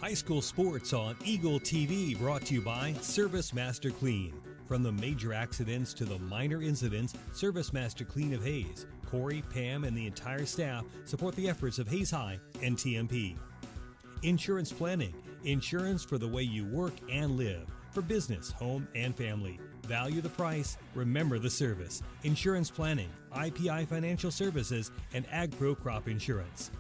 High school sports on Eagle TV, brought to you by Service Master Clean. From the major accidents to the minor incidents, Service Master Clean of Hayes, Corey, Pam, and the entire staff support the efforts of Hayes High and TMP. Insurance planning, insurance for the way you work and live, for business, home, and family. Value the price, remember the service. Insurance planning, IPI Financial Services, and AgPro Crop Insurance.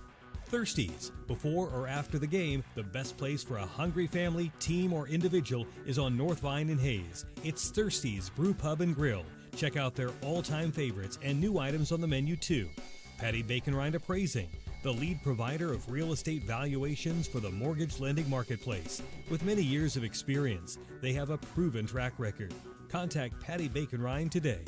Thirsties. Before or after the game, the best place for a hungry family, team, or individual is on North Vine in Hayes. It's Thirsties Brew Pub and Grill. Check out their all-time favorites and new items on the menu too. Patty Bacon Rind Appraising, the lead provider of real estate valuations for the mortgage lending marketplace. With many years of experience, they have a proven track record. Contact Patty Bacon Rind today.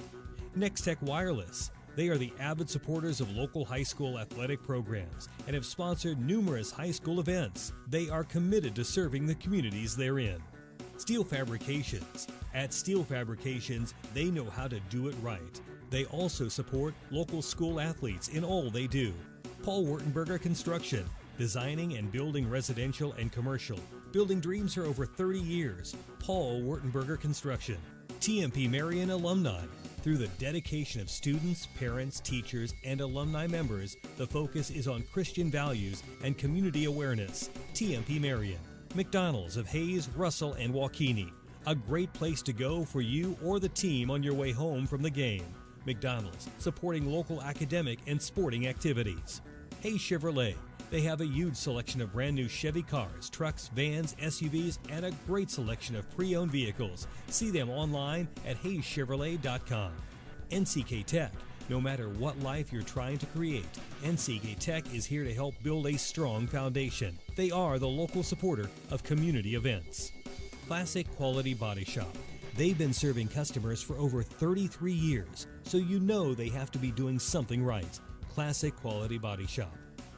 Next Tech Wireless. They are the avid supporters of local high school athletic programs and have sponsored numerous high school events. They are committed to serving the communities they're in. Steel Fabrications. At Steel Fabrications, they know how to do it right. They also support local school athletes in all they do. Paul Wurtenberger Construction. Designing and building residential and commercial. Building dreams for over 30 years. Paul Wurtenberger Construction. TMP Marion Alumni. Through the dedication of students, parents, teachers, and alumni members, the focus is on Christian values and community awareness. TMP Marion. McDonald's of Hayes, Russell, and Waukene. A great place to go for you or the team on your way home from the game. McDonald's, supporting local academic and sporting activities. Hayes Chevrolet. They have a huge selection of brand new Chevy cars, trucks, vans, SUVs, and a great selection of pre-owned vehicles. See them online at hayeschevrolet.com. NCK Tech. No matter what life you're trying to create, NCK Tech is here to help build a strong foundation. They are the local supporter of community events. Classic Quality Body Shop. They've been serving customers for over 33 years, so you know they have to be doing something right. Classic Quality Body Shop.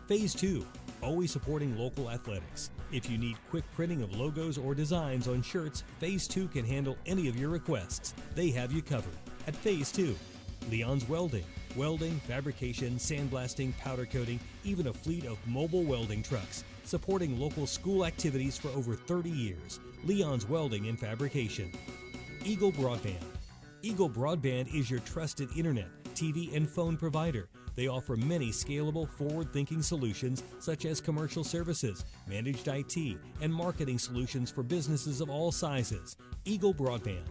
Phase 2, always supporting local athletics. If you need quick printing of logos or designs on shirts, Phase 2 can handle any of your requests. They have you covered. At Phase 2, Leon's Welding. Welding, fabrication, sandblasting, powder coating, even a fleet of mobile welding trucks. Supporting local school activities for over 30 years. Leon's Welding and Fabrication. Eagle Broadband. Eagle Broadband is your trusted internet, TV, and phone provider. They offer many scalable, forward-thinking solutions such as commercial services, managed IT, and marketing solutions for businesses of all sizes. Eagle Broadband.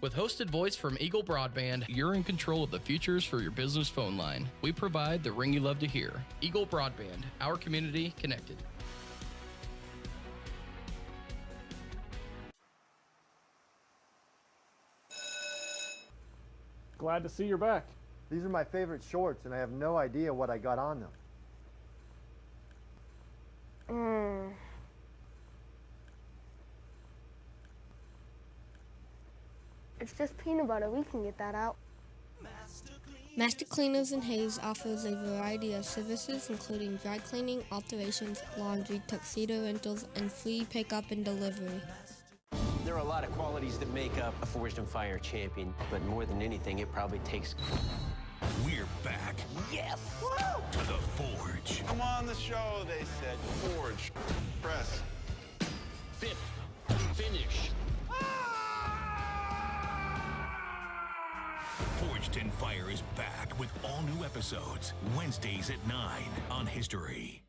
With hosted voice from Eagle Broadband, you're in control of the futures for your business phone line. We provide the ring you love to hear. Eagle Broadband, our community connected. Glad to see you're back. These are my favorite shorts, and I have no idea what I got on them. It's just peanut butter. We can get that out. Master Cleaners in Hayes offers a variety of services including dry cleaning, alterations, laundry, tuxedo rentals, and free pickup and delivery. There are a lot of qualities that make up a Forged in Fire champion, but more than anything, it probably takes... We're back. Yes! Woo! To the Forge. Come on the show, they said. Forge. Press. Fifth. Finish. Forged in Fire is back with all new episodes, Wednesdays at 9 on History.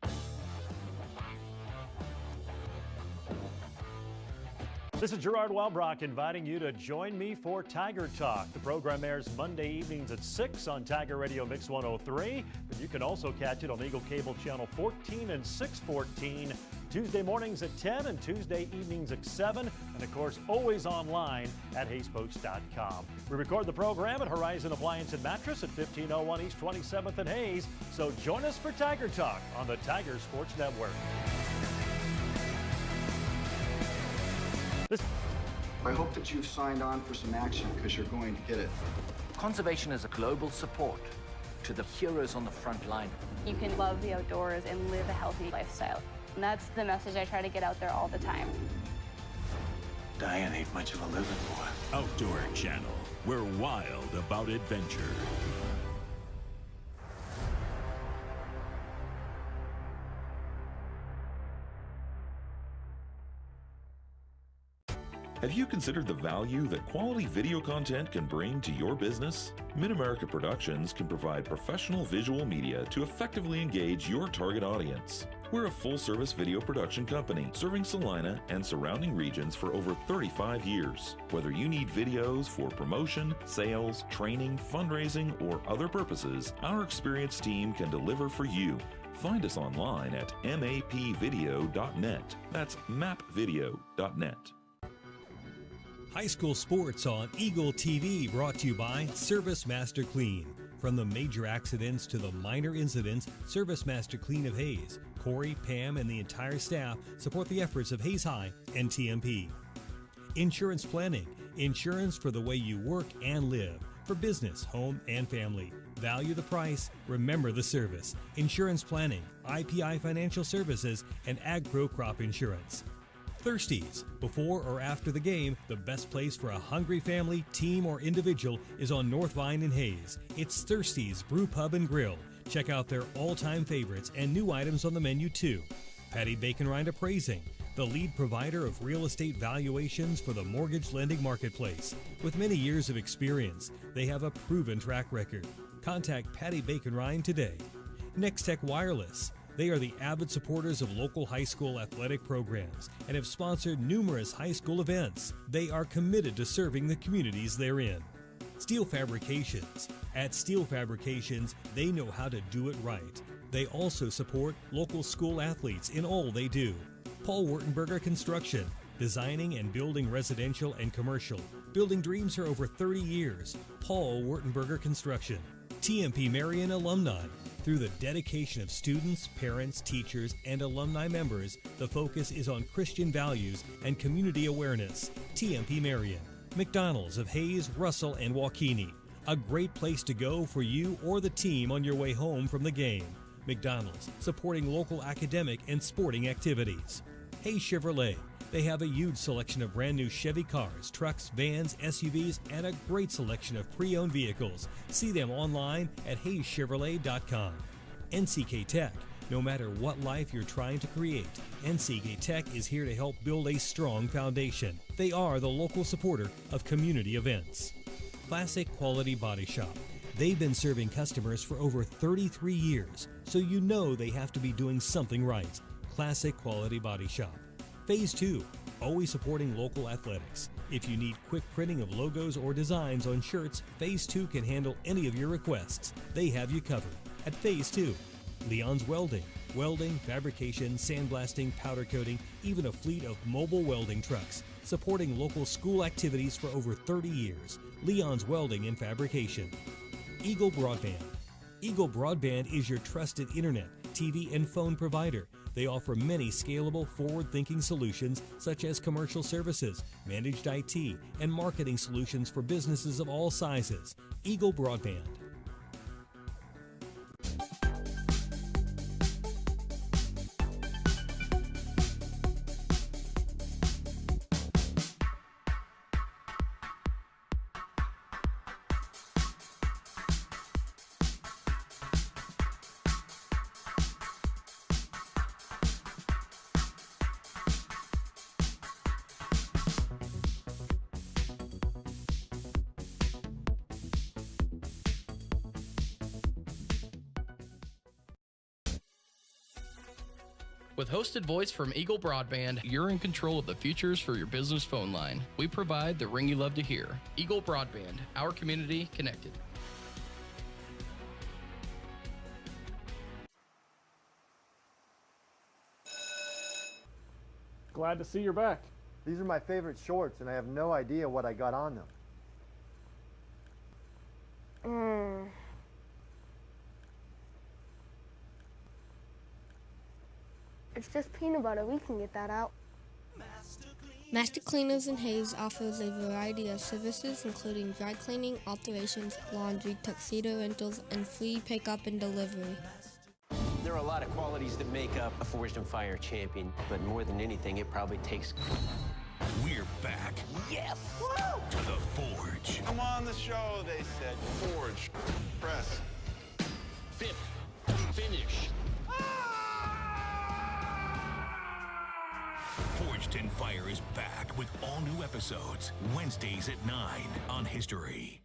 This is Gerard Welbrock inviting you to join me for Tiger Talk. The program airs Monday evenings at 6 on Tiger Radio Mix 103. But you can also catch it on Eagle Cable Channel 14 and 614 Tuesday mornings at 10 and Tuesday evenings at 7. And of course, always online at HaysPost.com. We record the program at Horizon Appliance and Mattress at 1501 East 27th and Hayes. So join us for Tiger Talk on the Tiger Sports Network. I hope that you've signed on for some action because you're going to get it. Conservation is a global support to the heroes on the front line. You can love the outdoors and live a healthy lifestyle. And that's the message I try to get out there all the time. Diane ain't much of a living boy. Outdoor Channel. We're wild about adventure. Have you considered the value that quality video content can bring to your business? Mid-America Productions can provide professional visual media to effectively engage your target audience. We're a full-service video production company serving Salina and surrounding regions for over 35 years. Whether you need videos for promotion, sales, training, fundraising, or other purposes, our experienced team can deliver for you. Find us online at mapvideo.net. That's mapvideo.net. High school sports on Eagle TV, brought to you by Service Master Clean. From the major accidents to the minor incidents, Service Master Clean of Hayes, Corey, Pam, and the entire staff support the efforts of Hayes High and TMP. Insurance planning, insurance for the way you work and live, for business, home, and family. Value the price, remember the service. Insurance planning, IPI Financial Services, and AgPro Crop Insurance. Thirsties. Before or after the game, the best place for a hungry family, team, or individual is on North Vine in Hayes. It's Thirsties Brew Pub and Grill. Check out their all-time favorites and new items on the menu too. Patty Bacon Rind Appraising, the lead provider of real estate valuations for the mortgage lending marketplace. With many years of experience, they have a proven track record. Contact Patty Bacon Rind today. Next Tech Wireless. They are the avid supporters of local high school athletic programs and have sponsored numerous high school events. They are committed to serving the communities they're in. Steel Fabrications. At Steel Fabrications, they know how to do it right. They also support local school athletes in all they do. Paul Wurtenberger Construction. Designing and building residential and commercial. Building dreams for over 30 years. Paul Wurtenberger Construction. TMP Marion Alumni. Through the dedication of students, parents, teachers, and alumni members, the focus is on Christian values and community awareness. TMP Marion. McDonald's of Hayes, Russell, and Waukene. A great place to go for you or the team on your way home from the game. McDonald's, supporting local academic and sporting activities. Hayes Chevrolet. They have a huge selection of brand new Chevy cars, trucks, vans, SUVs, and a great selection of pre-owned vehicles. See them online at HayesChevrolet.com. NCK Tech. No matter what life you're trying to create, NCK Tech is here to help build a strong foundation. They are the local supporter of community events. Classic Quality Body Shop. They've been serving customers for over 33 years, so you know they have to be doing something right. Classic Quality Body Shop. Phase 2, always supporting local athletics. If you need quick printing of logos or designs on shirts, Phase 2 can handle any of your requests. They have you covered. At Phase 2, Leon's Welding. Welding, fabrication, sandblasting, powder coating, even a fleet of mobile welding trucks. Supporting local school activities for over 30 years. Leon's Welding and Fabrication. Eagle Broadband. Eagle Broadband is your trusted internet, TV, and phone provider. They offer many scalable, forward-thinking solutions such as commercial services, managed IT, and marketing solutions for businesses of all sizes. Eagle Broadband. With hosted voice from Eagle Broadband, you're in control of the futures for your business phone line. We provide the ring you love to hear. Eagle Broadband, our community connected. glad to see you're back. These are my favorite shorts, and I have no idea what I got on them. It's just peanut butter. We can get that out. Master Cleaners in Hayes offers a variety of services including dry cleaning, alterations, laundry, tuxedo rentals, and free pickup and delivery. There are a lot of qualities that make up a Forged in Fire champion, but more than anything, it probably takes... We're back. Yes! To the Forge. Come on the show, they said. Forge. Press. Fit. Finish. Forged in Fire is back with all new episodes, Wednesdays at 9 on History.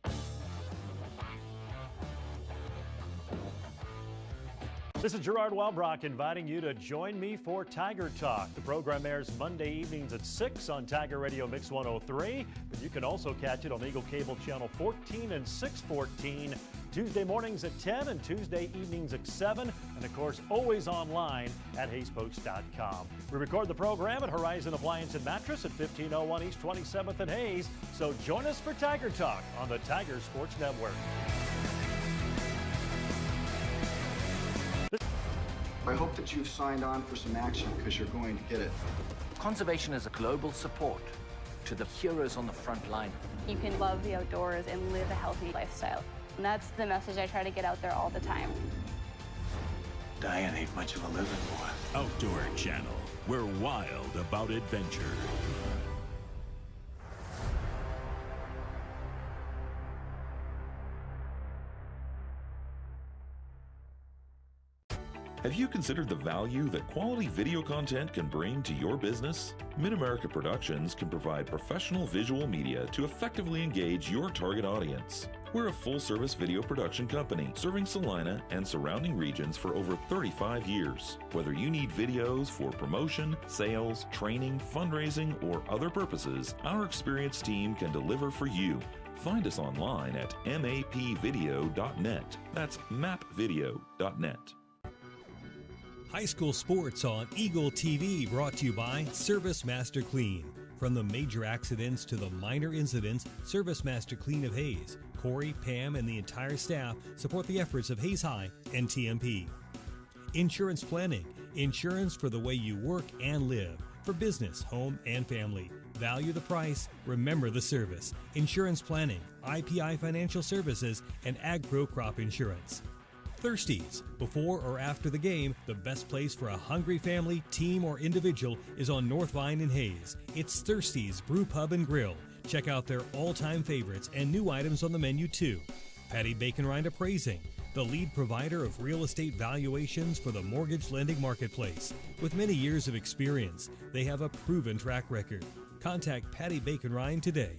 This is Gerard Welbrock inviting you to join me for Tiger Talk. The program airs Monday evenings at 6 on Tiger Radio Mix 103, but you can also catch it on Eagle Cable Channel 14 and 614, Tuesday mornings at 10 and Tuesday evenings at 7, and of course always online at HayesPost.com. We record the program at Horizon Appliance and Mattress at 1501 East 27th and Hayes, so join us for Tiger Talk on the Tiger Sports Network. I hope that you've signed on for some action because you're going to get it. Conservation is a global support to the heroes on the front line. You can love the outdoors and live a healthy lifestyle. And that's the message I try to get out there all the time. Diane ain't much of a living boy. Outdoor Channel. We're wild about adventure. Have you considered the value that quality video content can bring to your business? Mid-America Productions can provide professional visual media to effectively engage your target audience. We're a full-service video production company serving Salina and surrounding regions for over 35 years. Whether you need videos for promotion, sales, training, fundraising, or other purposes, our experienced team can deliver for you. Find us online at mapvideo.net. That's mapvideo.net. High school sports on Eagle TV brought to you by Service Master Clean. From the major accidents to the minor incidents, Service Master Clean of Hayes, Corey, Pam, and the entire staff support the efforts of Hayes High and TMP. Insurance planning, insurance for the way you work and live, for business, home, and family. Value the price, remember the service. Insurance planning, IPI Financial Services, and AgPro Crop Insurance. Thirsties. Before or after the game, the best place for a hungry family, team, or individual is on North Vine in Hayes. It's Thirsties Brew Pub and Grill. Check out their all-time favorites and new items on the menu too. Patty Bacon Rind Appraising, the lead provider of real estate valuations for the mortgage lending marketplace. With many years of experience, they have a proven track record. Contact Patty Bacon Rind today.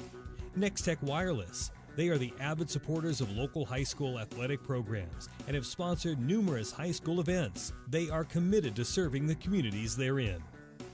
Next Tech Wireless. They are the avid supporters of local high school athletic programs and have sponsored numerous high school events. They are committed to serving the communities they're in.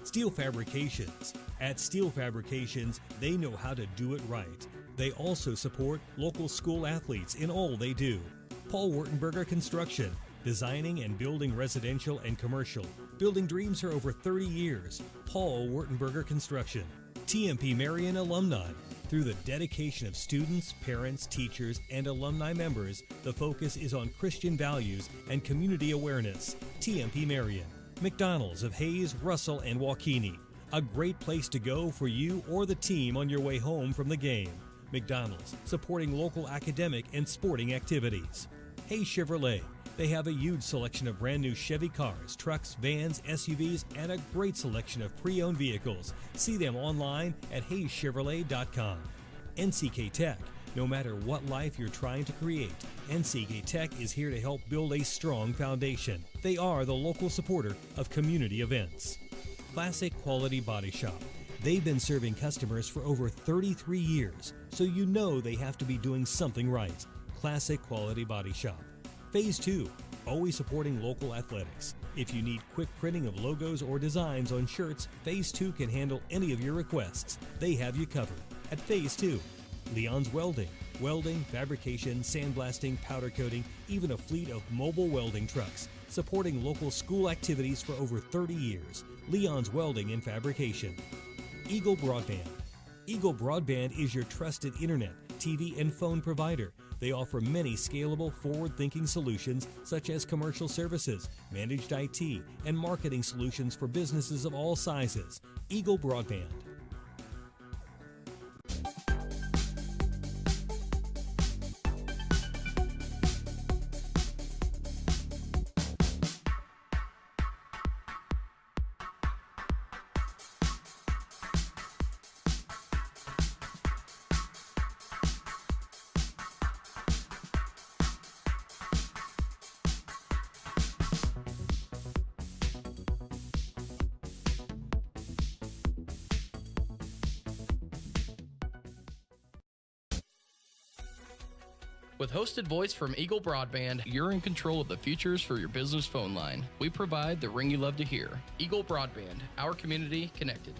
Steel Fabrications. At Steel Fabrications, they know how to do it right. They also support local school athletes in all they do. Paul Wurtenberger Construction. Designing and building residential and commercial. Building dreams for over 30 years. Paul Wurtenberger Construction. TMP Marion Alumni. Through the dedication of students, parents, teachers, and alumni members, the focus is on Christian values and community awareness. TMP Marion. McDonald's of Hayes, Russell, and Waukeeny. A great place to go for you or the team on your way home from the game. McDonald's, supporting local academic and sporting activities. Hayes Chevrolet. They have a huge selection of brand new Chevy cars, trucks, vans, SUVs, and a great selection of pre-owned vehicles. See them online at HayesChevrolet.com. NCK Tech. No matter what life you're trying to create, NCK Tech is here to help build a strong foundation. They are the local supporter of community events. Classic Quality Body Shop. They've been serving customers for over 33 years, so you know they have to be doing something right. Classic Quality Body Shop. Phase 2, always supporting local athletics. If you need quick printing of logos or designs on shirts, Phase 2 can handle any of your requests. They have you covered. At Phase 2, Leon's Welding. Welding, fabrication, sandblasting, powder coating, even a fleet of mobile welding trucks. supporting local school activities for over 30 years. Leon's Welding and Fabrication. Eagle Broadband. Eagle Broadband is your trusted internet, TV, and phone provider. They offer many scalable, forward-thinking solutions such as commercial services, managed IT, and marketing solutions for businesses of all sizes. Eagle Broadband. With hosted voice from Eagle Broadband, you're in control of the futures for your business phone line. We provide the ring you love to hear. Eagle Broadband, our community connected.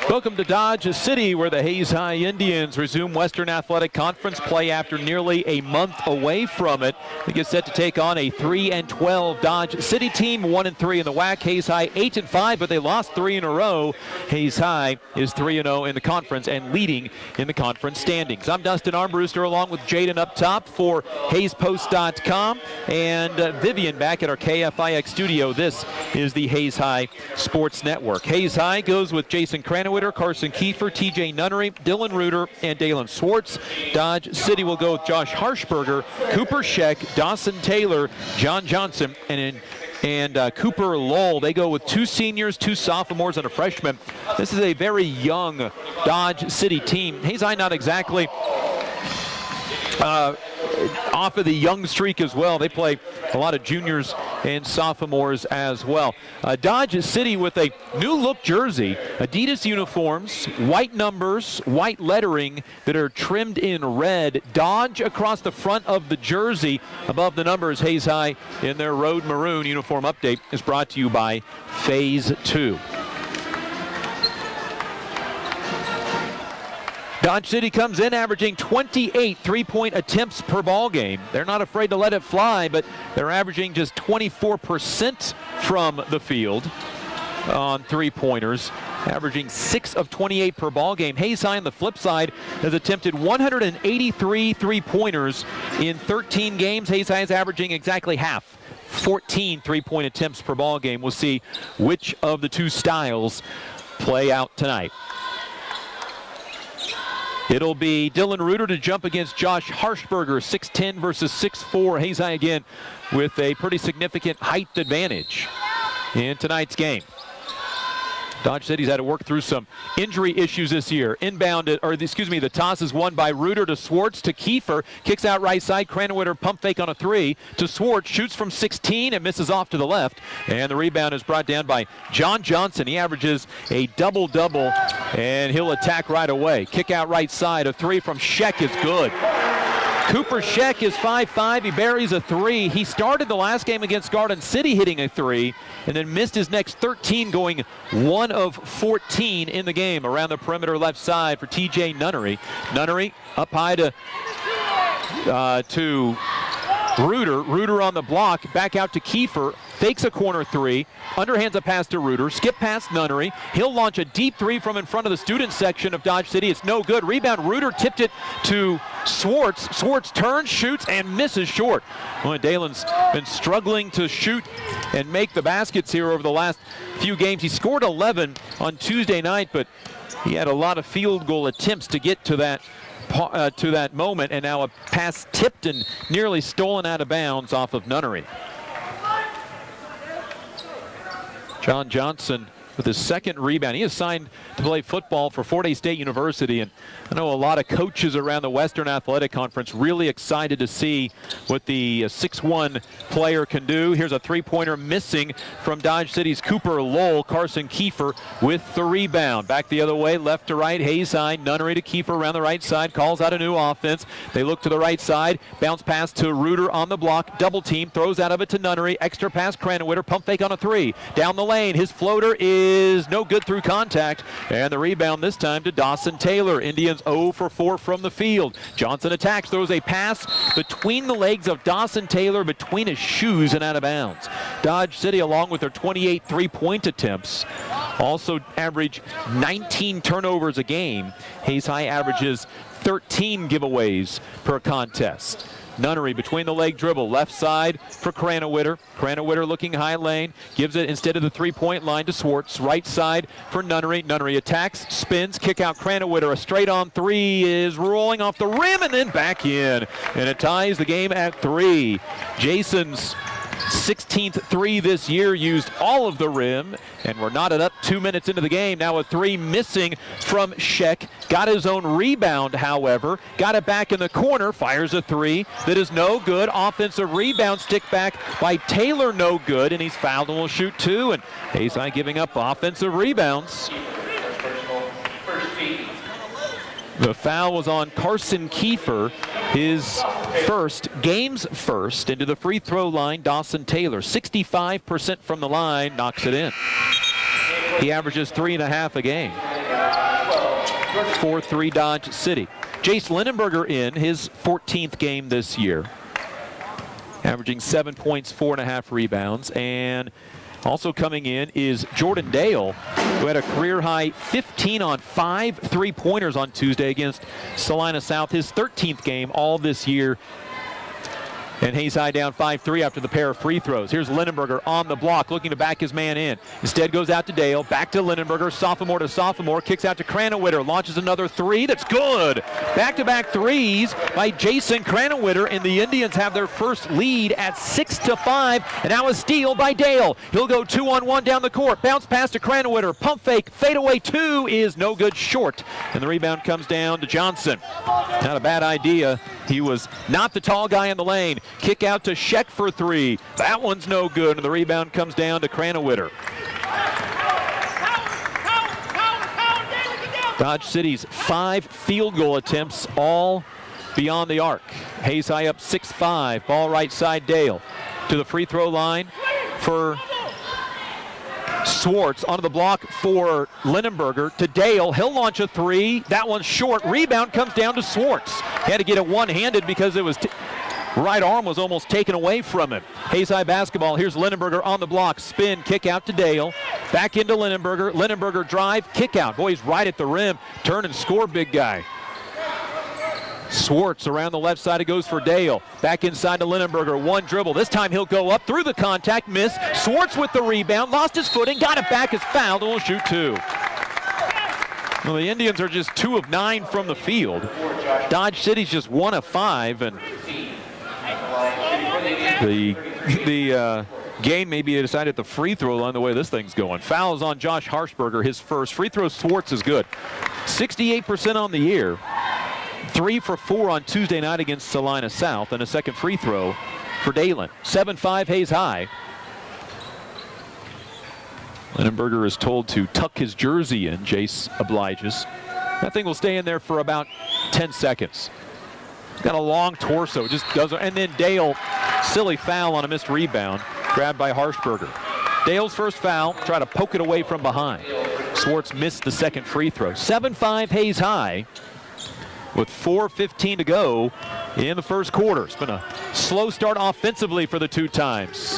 Welcome to Dodge City, where the Hayes High Indians resume Western Athletic Conference play after nearly a month away from it. They get set to take on a 3-12 Dodge City team, 1-3 in the WAC. Hayes High 8-5, but they lost 3 in a row. Hayes High is 3-0 in the conference and leading in the conference standings. I'm Dustin Armbruster along with Jaden up top for HayesPost.com and Vivian back at our KFIX studio. This is the Hayes High Sports Network. Hayes High goes with Jason Cranwitter, Carson Kiefer, TJ Nunnery, Dylan Reuter, and Dalen Swartz. Dodge City will go with Josh Harshberger, Cooper Scheck, Dawson Taylor, John Johnson, and Cooper Lowell. They go with 2 seniors, 2 sophomores, and a freshman. This is a very young Dodge City team. Hayes High not exactly off of the young streak as well. They play a lot of juniors and sophomores as well. Dodge City with a new look jersey, Adidas uniforms, white numbers, white lettering that are trimmed in red. Dodge across the front of the jersey. Above the numbers, Hayes High in their road maroon uniform update is brought to you by Phase 2. Dodge City comes in averaging 28 3-point attempts per ball game. They're not afraid to let it fly, but they're averaging just 24% from the field on 3-pointers, averaging 6 of 28 per ball game. Hayes High on the flip side has attempted 183 3-pointers in 13 games. Hayes High is averaging exactly half, 14 3-point attempts per ball game. We'll see which of the 2 styles play out tonight. It'll be Dylan Reuter to jump against Josh Harshberger, 6'10 versus 6'4. Hayes High again with a pretty significant height advantage in tonight's game. Dodge City's had to work through some injury issues this year. The toss is won by Reuter to Swartz to Kiefer. Kicks out right side. Cranwitter pump fake on a 3 to Swartz. Shoots from 16 and misses off to the left. And the rebound is brought down by John Johnson. He averages a double-double, and he'll attack right away. Kick out right side. A 3 from Scheck is good. Cooper Scheck is 5'5". He buries a 3. He started the last game against Garden City hitting a 3 and then missed his next 13, going 1 of 14 in the game. Around the perimeter left side for TJ Nunnery. Nunnery up high to Reuter. Reuter on the block. Back out to Kiefer. Fakes a corner 3. Underhands a pass to Reuter. Skip past Nunnery. He'll launch a deep 3 from in front of the student section of Dodge City. It's no good. Rebound. Reuter tipped it to Swartz. Swartz turns, shoots, and misses short. Well, Dalen's been struggling to shoot and make the baskets here over the last few games. He scored 11 on Tuesday night, but he had a lot of field goal attempts to get to that moment, and now a pass tipped and nearly stolen out of bounds off of Nunnery. John Johnson with his second rebound. He is signed to play football for Fort Hays State University, and I know a lot of coaches around the Western Athletic Conference really excited to see what the 6'1 player can do. Here's a 3-pointer missing from Dodge City's Cooper Lowell. Carson Kiefer with the rebound. Back the other way, left to right, Hayes High. Nunnery to Kiefer around the right side, calls out a new offense. They look to the right side, bounce pass to Reuter on the block, double team, throws out of it to Nunnery, extra pass, Cranwitter, pump fake on a 3. Down the lane, his floater is no good through contact, and the rebound this time to Dawson Taylor. Indians 0 for 4 from the field. Johnson attacks, throws a pass between the legs of Dawson Taylor, between his shoes and out of bounds. Dodge City, along with their 28 3-point attempts, also average 19 turnovers a game. Hayes High averages 13 giveaways per contest. Nunnery between the leg dribble, left side for Cranwitter. Cranwitter looking high lane, gives it instead of the 3-point line to Swartz. Right side for Nunnery. Nunnery attacks, spins, kick out Cranwitter. A straight on 3 is rolling off the rim and then back in. And it ties the game at 3. Jason's 16th 3 this year, used all of the rim, and we're knotted up 2 minutes into the game. Now a 3 missing from Scheck. Got his own rebound, however. Got it back in the corner, fires a 3 that is no good. Offensive rebound, stick back by Taylor, no good, and he's fouled and will shoot 2. And Hayes High giving up offensive rebounds. The foul was on Carson Kiefer, his game's first. Into the free throw line, Dawson Taylor, 65% from the line, knocks it in. He averages 3.5 a game. 4-3 Dodge City. Jace Linenberger in his 14th game this year, averaging 7 points, 4.5 rebounds. And also coming in is Jordan Dale, who had a career-high 15 on 5 3-pointers on Tuesday against Salina South, his 13th game all this year. And Hayes High down 5-3 after the pair of free throws. Here's Linenberger on the block, looking to back his man in. Instead goes out to Dale, back to Linenberger, sophomore to sophomore, kicks out to Cranenwitter, launches another three, that's good. Back-to-back threes by Jason Cranenwitter, and the Indians have their first lead at 6-5, and now a steal by Dale. He'll go 2-on-1 down the court, bounce pass to Cranenwitter, pump fake, fadeaway two is no good, short, and the rebound comes down to Johnson. Not a bad idea. He was not the tall guy in the lane. Kick out to Scheck for three. That one's no good, and the rebound comes down to Cranenwitter. Dodge City's 5 field goal attempts, all beyond the arc. Hayes High up 6-5. Ball right side, Dale. To the free throw line for Swartz, onto the block for Linenberger, to Dale. He'll launch a three. That one's short. Rebound comes down to Swartz. He had to get it one-handed because it was right arm was almost taken away from him. Hayes High basketball. Here's Linenberger on the block. Spin, kick out to Dale. Back into Linenberger. Linenberger drive, kick out. Boy, he's right at the rim. Turn and score, big guy. Swartz around the left side. It goes for Dale. Back inside to Linenberger. One dribble. This time he'll go up through the contact. Miss. Swartz with the rebound. Lost his footing. Got it back. Is fouled and will shoot two. Well, the Indians are just 2 of 9 from the field. Dodge City's just 1 of 5. And the game may be decided at the free throw line the way this thing's going. Fouls on Josh Harshberger, his first. Free throw Swartz is good. 68% on the year. 3 for 4 on Tuesday night against Salina South, and a second free throw for Dalen. 7-5 Hayes High. Linenberger is told to tuck his jersey in. Jace obliges. That thing will stay in there for about 10 seconds. Got a long torso, just doesn't. And then Dale, silly foul on a missed rebound, grabbed by Harshberger. Dale's first foul, try to poke it away from behind. Swartz missed the second free throw. 7-5 Hayes High with 4:15 to go in the first quarter. It's been a slow start offensively for the two times.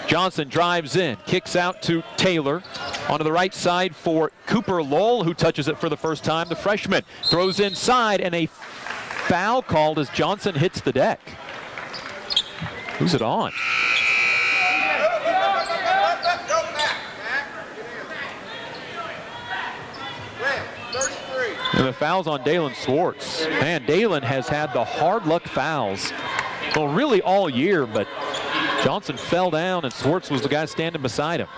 Johnson drives in, kicks out to Taylor. Onto the right side for Cooper Lowell, who touches it for the first time. The freshman throws inside, and a foul called as Johnson hits the deck. Who's it on? And the foul's on Dalen Swartz. Man, Dalen has had the hard luck fouls, well, really all year, but Johnson fell down and Swartz was the guy standing beside him.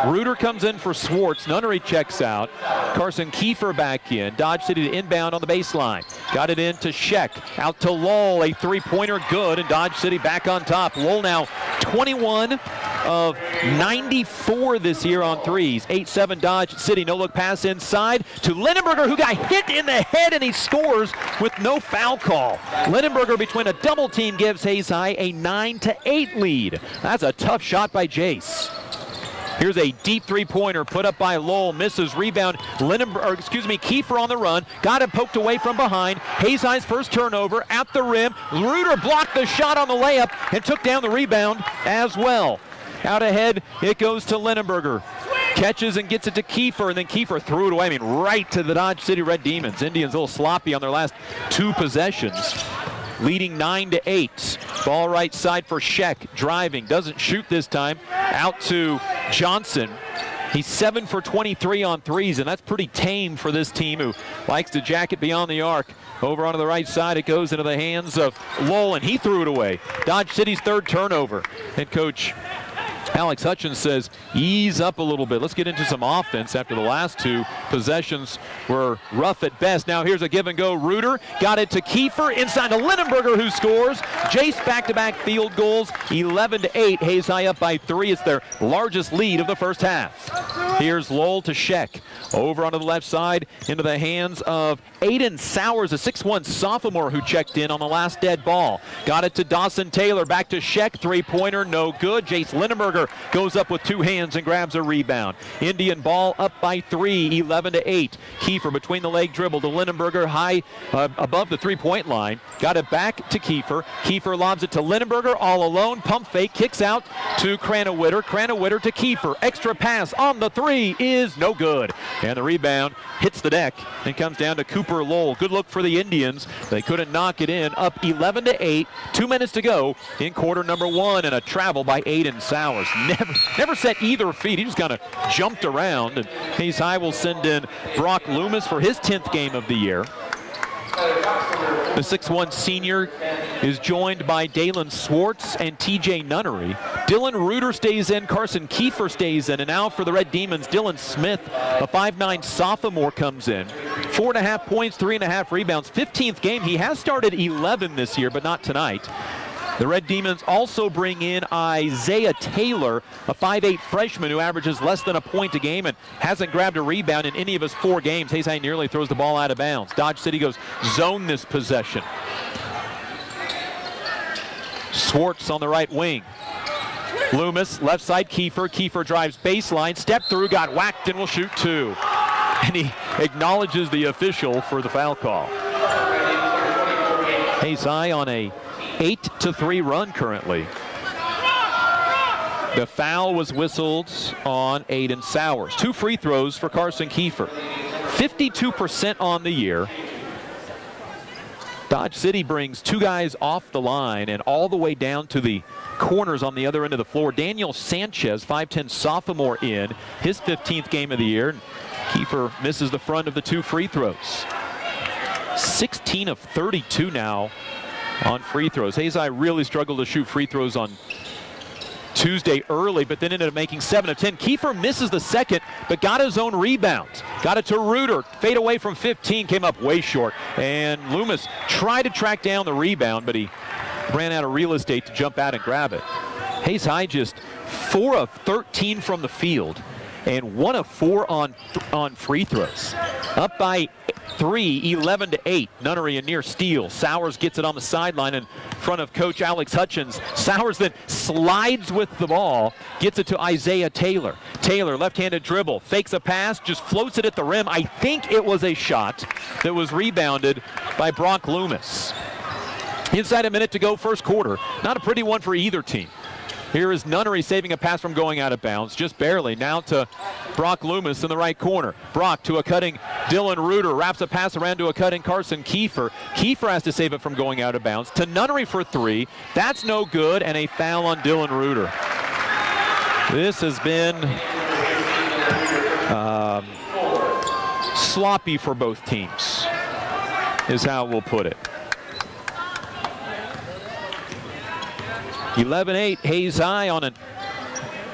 Reuter comes in for Swartz. Nunnery checks out. Carson Kiefer back in. Dodge City to inbound on the baseline. Got it in to Scheck. Out to Lowell. A three-pointer good, and Dodge City back on top. Lowell now 21 of 94 this year on threes. 8-7 Dodge City. No-look pass inside to Linenberger, who got hit in the head, and he scores with no foul call. Linenberger between a double team gives Hayes High a 9-8 lead. That's a tough shot by Jace. Here's a deep three-pointer put up by Lowell. Misses. Rebound. Kiefer on the run. Got it poked away from behind. Hayes High's first turnover at the rim. Reuter blocked the shot on the layup and took down the rebound as well. Out ahead, it goes to Linenberger. Catches and gets it to Kiefer, and then Kiefer threw it away. I mean, right to the Dodge City Red Demons. Indians a little sloppy on their last two possessions. Leading 9-8. Ball right side for Scheck. Driving. Doesn't shoot this time. Out to Johnson. He's 7 for 23 on threes, and that's pretty tame for this team who likes to jack it beyond the arc. Over onto the right side, it goes into the hands of Lowell, and he threw it away. Dodge City's third turnover. Head coach Alex Hutchins says, ease up a little bit. Let's get into some offense after the last two possessions were rough at best. Now here's a give and go. Reuter got it to Kiefer, inside to Linenberger, who scores. Jace back-to-back field goals, 11-8. Hayes High up by 3. It's their largest lead of the first half. Here's Lowell to Scheck. Over onto the left side, into the hands of Aiden Sowers, a 6'1 sophomore who checked in on the last dead ball. Got it to Dawson Taylor, back to Scheck, three-pointer, no good. Jace Linenberger Kiefer goes up with two hands and grabs a rebound. Indian ball up by 3, 11-8. Kiefer between the leg dribble to Lindenberger, high above the three-point line. Got it back to Kiefer. Kiefer lobs it to Lindenberger, all alone. Pump fake, kicks out to Cranowitter. Cranowitter to Kiefer. Extra pass on the three is no good. And the rebound hits the deck and comes down to Cooper Lowell. Good look for the Indians. They couldn't knock it in. Up 11-8. 2 minutes to go in quarter number 1, and a travel by Aiden Sowers. Never set either feet. He just kind of jumped around. And Hayes High will send in Brock Loomis for his 10th game of the year. The 6'1 senior is joined by Dalen Swartz and TJ Nunnery. Dylan Reuter stays in, Carson Kiefer stays in, and now for the Red Demons, Dylan Smith, a 5'9 sophomore, comes in. 4.5 points, 3.5 rebounds, 15th game. He has started 11 this year, but not tonight. The Red Demons also bring in Isaiah Taylor, a 5'8 freshman who averages less than a point a game and hasn't grabbed a rebound in any of his 4 games. Hayes High nearly throws the ball out of bounds. Dodge City goes zone this possession. Swartz on the right wing. Loomis, left side, Kiefer. Kiefer drives baseline, step through, got whacked, and will shoot 2. And he acknowledges the official for the foul call. Hayes High on a 8-3 run currently. The foul was whistled on Aiden Sowers. 2 free throws for Carson Kiefer. 52% on the year. Dodge City brings 2 guys off the line and all the way down to the corners on the other end of the floor. Daniel Sanchez, 5'10 sophomore, in his 15th game of the year. Kiefer misses the front of the 2 free throws. 16 of 32 now on free throws. Hayes High really struggled to shoot free throws on Tuesday early, but then ended up making 7 of 10. Kiefer misses the second, but got his own rebound. Got it to Reuter. Fade away from 15, came up way short. And Loomis tried to track down the rebound, but he ran out of real estate to jump out and grab it. Hayes High just 4 of 13 from the field and 1 of 4 on free throws. Up by 3, 11-8. Nunnery a near steal. Sowers gets it on the sideline in front of Coach Alex Hutchins. Sowers then slides with the ball, gets it to Isaiah Taylor. Taylor, left-handed dribble, fakes a pass, just floats it at the rim. I think it was a shot that was rebounded by Brock Loomis. Inside a minute to go, first quarter. Not a pretty one for either team. Here is Nunnery saving a pass from going out of bounds, just barely. Now to Brock Loomis in the right corner. Brock to a cutting Dylan Reuter, wraps a pass around to a cutting Carson Kiefer. Kiefer has to save it from going out of bounds. To Nunnery for 3. That's no good, and a foul on Dylan Reuter. This has been sloppy for both teams, is how we'll put it. 11-8, Hayes High on an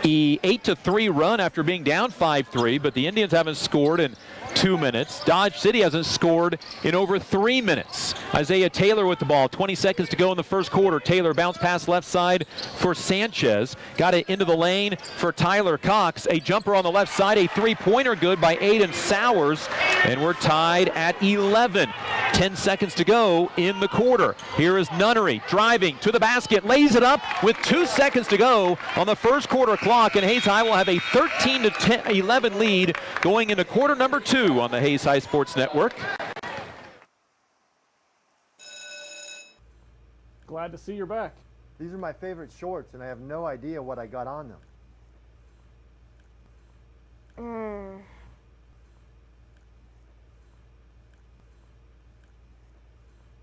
8-3 run after being down 5-3, but the Indians haven't scored in 2 minutes. Dodge City hasn't scored in over 3 minutes. Isaiah Taylor with the ball. 20 seconds to go in the first quarter. Taylor bounce pass left side for Sanchez. Got it into the lane for Tyler Cox. A jumper on the left side. A three-pointer good by Aiden Sowers. And we're tied at 11. 10 seconds to go in the quarter. Here is Nunnery driving to the basket. Lays it up with 2 seconds to go on the first quarter clock. And Hayes High will have a 13-11 lead going into quarter number 2 on the Hayes High Sports Network. Glad to see you're back. These are my favorite shorts, and I have no idea what I got on them.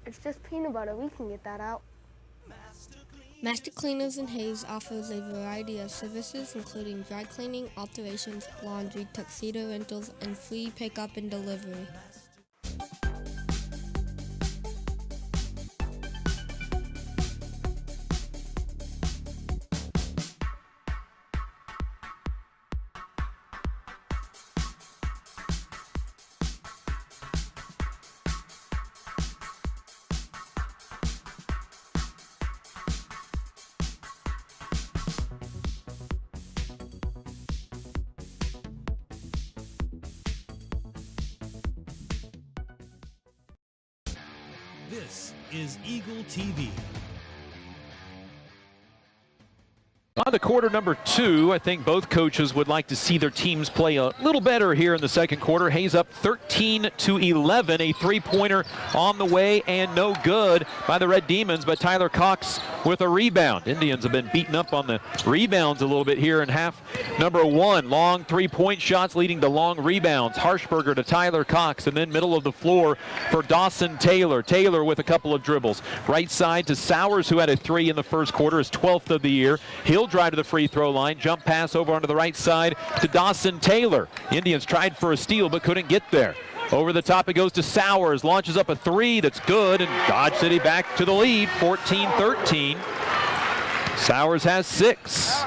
It's just peanut butter. We can get that out. Master Cleaners in Hayes offers a variety of services including dry cleaning, alterations, laundry, tuxedo rentals, and free pickup and delivery. This is Eagle TV. On the quarter number 2, I think both coaches would like to see their teams play a little better here in the second quarter. Hayes up 13-11, a three-pointer on the way and no good by the Red Demons, but Tyler Cox with a rebound. Indians have been beaten up on the rebounds a little bit here in half number 1. Long three-point shots leading to long rebounds. Harshberger to Tyler Cox, and then middle of the floor for Dawson Taylor. Taylor with a couple of dribbles. Right side to Sowers, who had a 3 in the first quarter, his 12th of the year. He'll drive to the free throw line. Jump pass over onto the right side to Dawson Taylor. Indians tried for a steal but couldn't get there. Over the top it goes to Sowers. Launches up a 3 that's good, and Dodge City back to the lead, 14-13. Sowers has 6.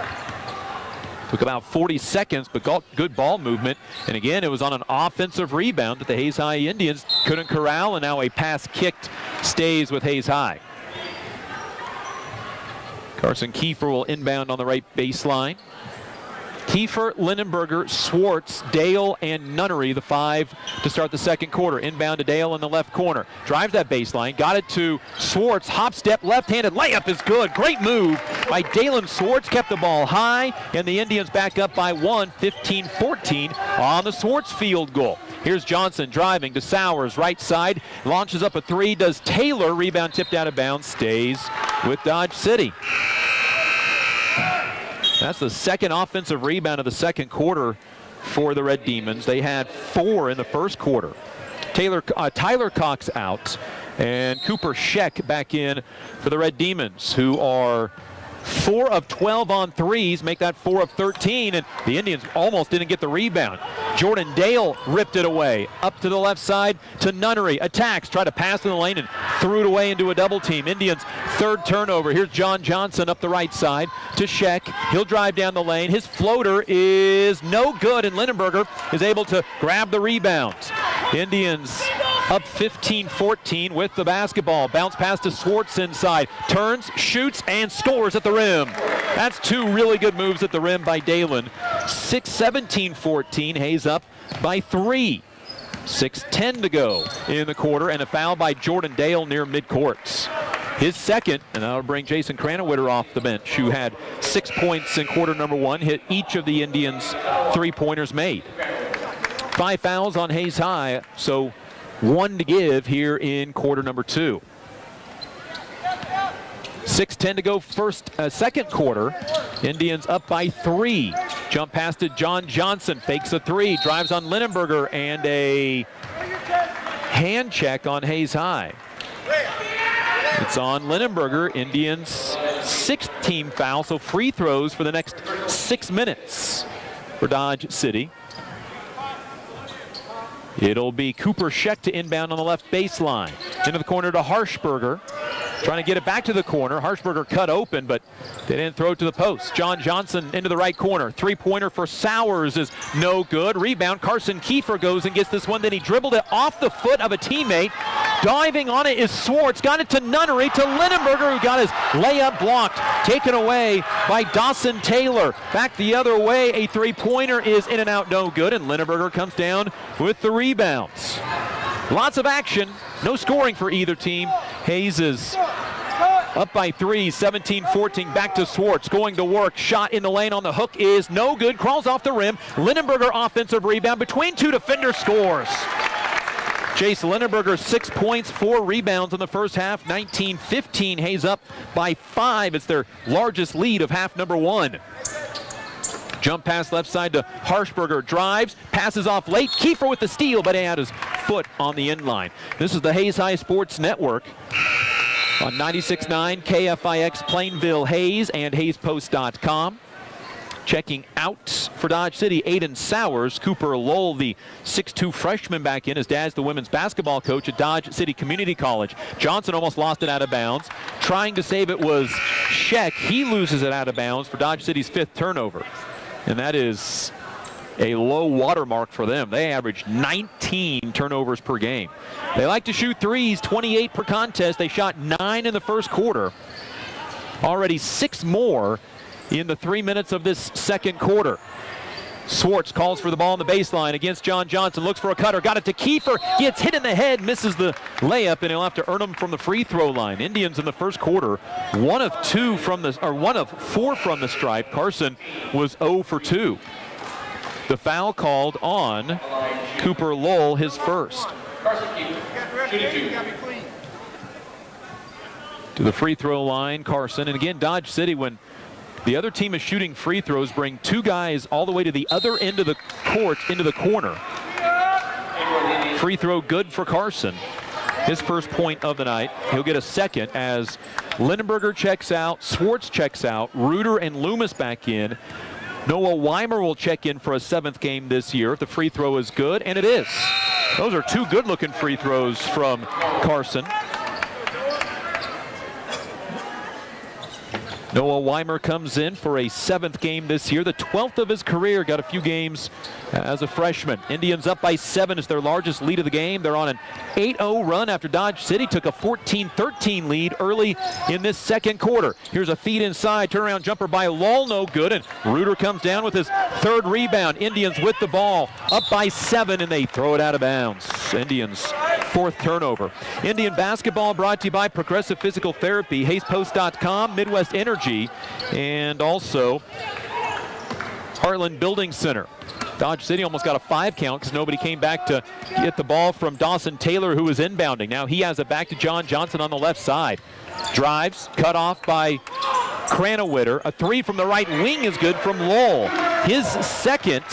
Took about 40 seconds, but got good ball movement. And again, it was on an offensive rebound that the Hayes High Indians couldn't corral, and now a pass kicked stays with Hayes High. Carson Kiefer will inbound on the right baseline. Kiefer, Lindenberger, Swartz, Dale, and Nunnery, the 5 to start the second quarter. Inbound to Dale in the left corner. Drives that baseline, got it to Swartz. Hop step, left-handed layup is good. Great move by Dalen Swartz. Kept the ball high, and the Indians back up by 1, 15-14 on the Swartz field goal. Here's Johnson driving to Sowers, right side. Launches up a 3, does Taylor. Rebound tipped out of bounds, stays with Dodge City. That's the second offensive rebound of the second quarter for the Red Demons. They had 4 in the first quarter. Tyler Cox out, and Cooper Scheck back in for the Red Demons, who are 4 of 12 on threes, make that 4 of 13, and the Indians almost didn't get the rebound. Jordan Dale ripped it away. Up to the left side to Nunnery. Attacks, tried to pass in the lane and threw it away into a double team. Indians third turnover. Here's John Johnson up the right side to Scheck. He'll drive down the lane. His floater is no good, and Lindenberger is able to grab the rebound. Indians up 15-14 with the basketball. Bounce pass to Swartz inside. Turns, shoots, and scores at the rim. That's 2 really good moves at the rim by Dalen. 6-17-14. Hayes up by 3. 6:10 to go in the quarter, and a foul by Jordan Dale near midcourt. His second, and that'll bring Jason Cranwitter off the bench, who had 6 points in quarter number 1, hit each of the Indians' 3-pointers made. 5 fouls on Hayes High, so 1 to give here in quarter number 2. 6:10 to go second quarter. Indians up by 3. Jump pass to John Johnson, fakes a 3, drives on Lindenberger, and a hand check on Hayes High. It's on Lindenberger. Indians 6th team foul, so free throws for the next 6 minutes for Dodge City. It'll be Cooper Scheck to inbound on the left baseline. Into the corner to Harshberger. Trying to get it back to the corner. Harshberger cut open, but they didn't throw it to the post. John Johnson into the right corner. 3-pointer for Sowers is no good. Rebound. Carson Kiefer goes and gets this one. Then he dribbled it off the foot of a teammate. Diving on it is Swartz. Got it to Nunnery, to Lindenberger, who got his layup blocked. Taken away by Dawson Taylor. Back the other way. A 3-pointer is in and out, no good. And Lindenberger comes down with the rebounds. Lots of action. No scoring for either team. Hayes is up by 3, 17-14. Back to Swartz, going to work. Shot in the lane on the hook is no good. Crawls off the rim. Lindenberger offensive rebound. Between 2 defenders, scores. Chase Lindenberger 6 points, 4 rebounds in the first half. 19-15. Hayes up by 5. It's their largest lead of half number 1. Jump pass left side to Harshberger. Drives, passes off late. Kiefer with the steal, but he had his foot on the end line. This is the Hayes High Sports Network on 96.9 KFIX Plainville Hayes and HayesPost.com. Checking out for Dodge City, Aiden Sowers. Cooper Lowell, the 6'2 freshman, back in. His dad's the women's basketball coach at Dodge City Community College. Johnson almost lost it out of bounds. Trying to save it was Scheck. He loses it out of bounds for Dodge City's 5th turnover. And that is a low watermark for them. They average 19 turnovers per game. They like to shoot threes, 28 per contest. They shot 9 in the first quarter. Already 6 more in the 3 minutes of this second quarter. Swartz calls for the ball on the baseline against John Johnson, looks for a cutter, got it to Kiefer, gets hit in the head, misses the layup, and he'll have to earn them from the free throw line. Indians in the first quarter, 1 of 4 from the stripe. Carson was 0 for 2. The foul called on Cooper Lowell, his first. To the free throw line, Carson. And again, Dodge City, when the other team is shooting free throws, bring 2 guys all the way to the other end of the court into the corner. Free throw good for Carson. His first point of the night. He'll get a second as Lindenberger checks out, Swartz checks out, Reuter and Loomis back in. Noah Weimer will check in for a 7th game this year if the free throw is good, and it is. Those are 2 good-looking free throws from Carson. Noah Weimer comes in for a 7th game this year, the 12th of his career. Got a few games as a freshman. Indians up by 7. It's their largest lead of the game. They're on an 8-0 run after Dodge City took a 14-13 lead early in this second quarter. Here's a feed inside, turnaround jumper by Lowell, no good, and Reuter comes down with his 3rd rebound. Indians with the ball, up by 7, and they throw it out of bounds. Indians 4th turnover. Indian basketball brought to you by Progressive Physical Therapy, HaysPost.com, Midwest Energy, and also Heartland Building Center. Dodge City almost got a 5 count because nobody came back to get the ball from Dawson Taylor, who was inbounding. Now he has it back to John Johnson on the left side. Drives, cut off by Cranowitter. A 3 from the right wing is good from Lowell. His second,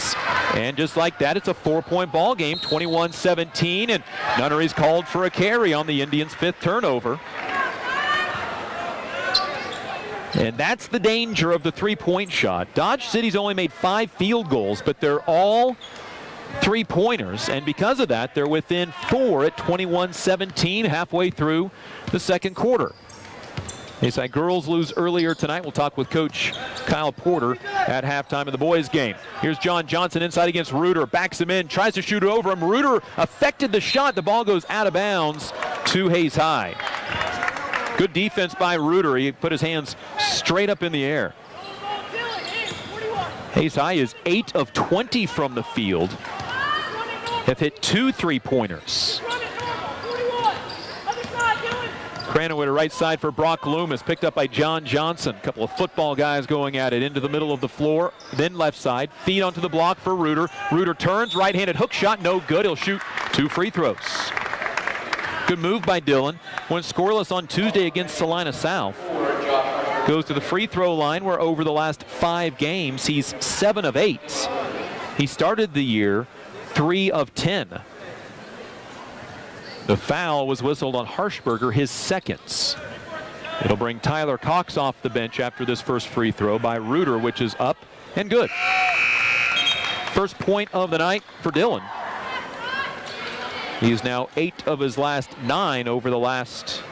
and just like that, it's a 4-point ball game, 21-17, and Nunnery's called for a carry on the Indians' 5th turnover. And that's the danger of the 3-point shot. Dodge City's only made 5 field goals, but they're all 3-pointers, and because of that, they're within 4 at 21-17 halfway through the second quarter. Hayside girls lose earlier tonight. We'll talk with Coach Kyle Porter at halftime of the boys' game. Here's John Johnson inside against Reuter. Backs him in, tries to shoot it over him. Reuter affected the shot. The ball goes out of bounds to Hayes High. Good defense by Reuter. He put his hands straight up in the air. Hayes High is 8 of 20 from the field. Have hit 2 3-pointers. Cranowitter right side for Brock Loomis, picked up by John Johnson. A couple of football guys going at it into the middle of the floor, then left side. Feed onto the block for Reuter. Reuter turns, right-handed hook shot, no good. He'll shoot 2 free throws. Good move by Dillon. Went scoreless on Tuesday against Salina South. Goes to the free throw line where over the last 5 games, he's 7 of 8. He started the year 3 of 10. The foul was whistled on Harshberger, his second. It'll bring Tyler Cox off the bench after this first free throw by Reuter, which is up and good. First point of the night for Dillon. He is now 8 of his last 9 over the last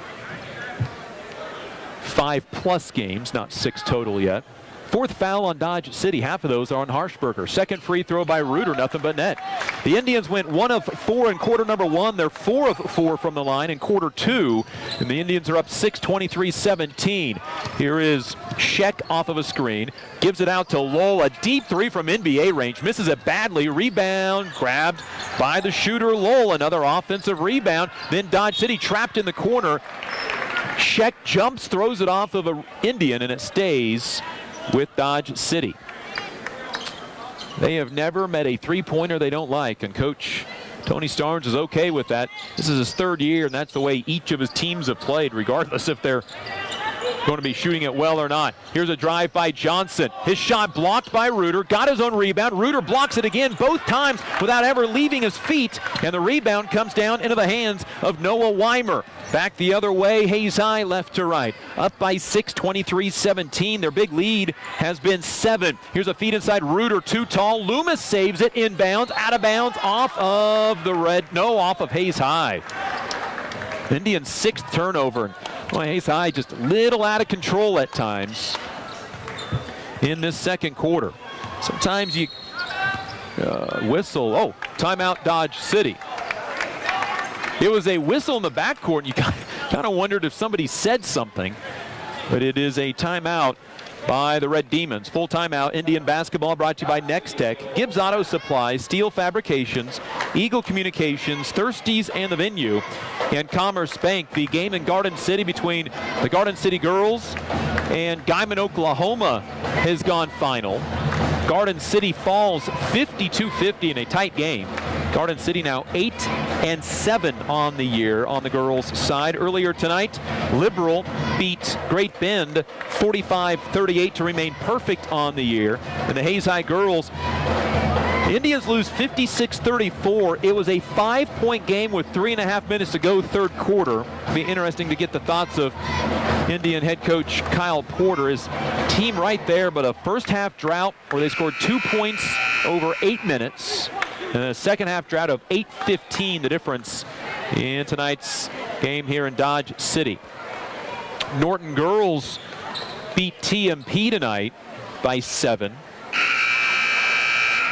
5+ games, not 6 total yet. 4th foul on Dodge City. Half of those are on Harshberger. Second free throw by Reuter, nothing but net. The Indians went 1 of 4 in quarter number 1. They're 4 of 4 from the line in quarter 2. And the Indians are up 6, 23-17. Here is Sheck off of a screen. Gives it out to Lowell. A deep 3 from NBA range. Misses it badly. Rebound grabbed by the shooter Lowell. Another offensive rebound. Then Dodge City trapped in the corner. Sheck jumps, throws it off of an Indian, and it stays with Dodge City. They have never met a 3-pointer they don't like, and Coach Tony Starnes is okay with that. This is his 3rd year, and that's the way each of his teams have played, regardless if they're going to be shooting it well or not. Here's a drive by Johnson. His shot blocked by Reuter, got his own rebound. Reuter blocks it again, both times without ever leaving his feet, and the rebound comes down into the hands of Noah Weimer. Back the other way, Hayes High left to right. Up by 6, 23-17. Their big lead has been 7. Here's a feed inside Reuter, too tall. Loomis saves it inbounds, out of bounds, off of Hayes High. Indians' 6th turnover. Well, Hayes High just a little out of control at times in this second quarter. Sometimes you whistle. Oh, timeout Dodge City. It was a whistle in the backcourt, and you kind of wondered if somebody said something. But it is a timeout by the Red Demons. Full timeout. Indian basketball brought to you by Next Tech, Gibbs Auto Supply, Steel Fabrications, Eagle Communications, Thirsties and the Venue, and Commerce Bank. The game in Garden City between the Garden City Girls and Guyman, Oklahoma has gone final. Garden City falls 52-50 in a tight game. Garden City now 8-7 on the year on the girls' side. Earlier tonight, Liberal beat Great Bend 45-38 to remain perfect on the year. And the Hayes High girls, Indians lose 56-34. It was a 5-point game with 3.5 minutes to go, third quarter. It'll be interesting to get the thoughts of Indian head coach Kyle Porter. His team right there, but a first half drought where they scored 2 points over 8 minutes. And a second half drought of 8-15, the difference in tonight's game here in Dodge City. Norton girls beat TMP tonight by 7.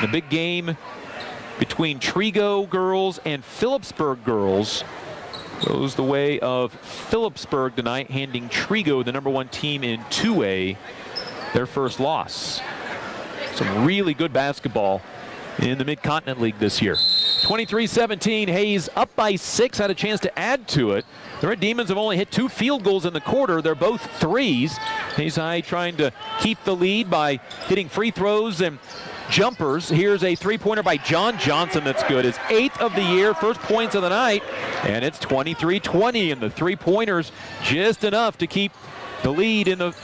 The big game between Trigo girls and Phillipsburg girls goes the way of Phillipsburg tonight, handing Trigo, the #1 team in 2A, their first loss. Some really good basketball in the Mid-Continent League this year. 23-17, Hayes up by 6, had a chance to add to it. The Red Demons have only hit 2 field goals in the quarter. They're both threes. Hayes High trying to keep the lead by hitting free throws and jumpers. Here's a three-pointer by John Johnson that's good. His 8th of the year, first points of the night, and it's 23-20, and the three-pointers just enough to keep the lead in the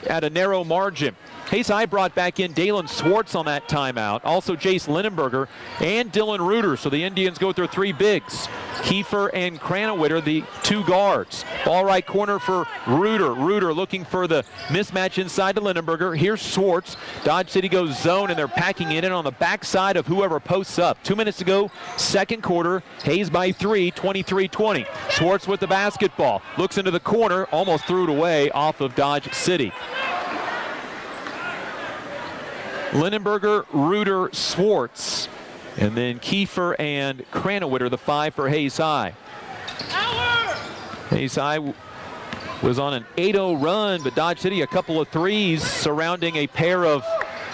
at a narrow margin. Hayes High brought back in Dalen Swartz on that timeout. Also Jace Lindenberger and Dylan Reuter. So the Indians go with their 3 bigs. Kiefer and Cranowitter, the 2 guards. Ball right corner for Reuter. Reuter looking for the mismatch inside to Lindenberger. Here's Swartz. Dodge City goes zone, and they're packing it in on the backside of whoever posts up. 2 minutes to go, second quarter. Hayes by 3, 23-20. Swartz with the basketball. Looks into the corner, almost threw it away off of Dodge City. Lindenberger, Reuter, Swartz, and then Kiefer and Cranowitter, the 5 for Hayes High. Hayes High was on an 8-0 run, but Dodge City a couple of threes surrounding a pair of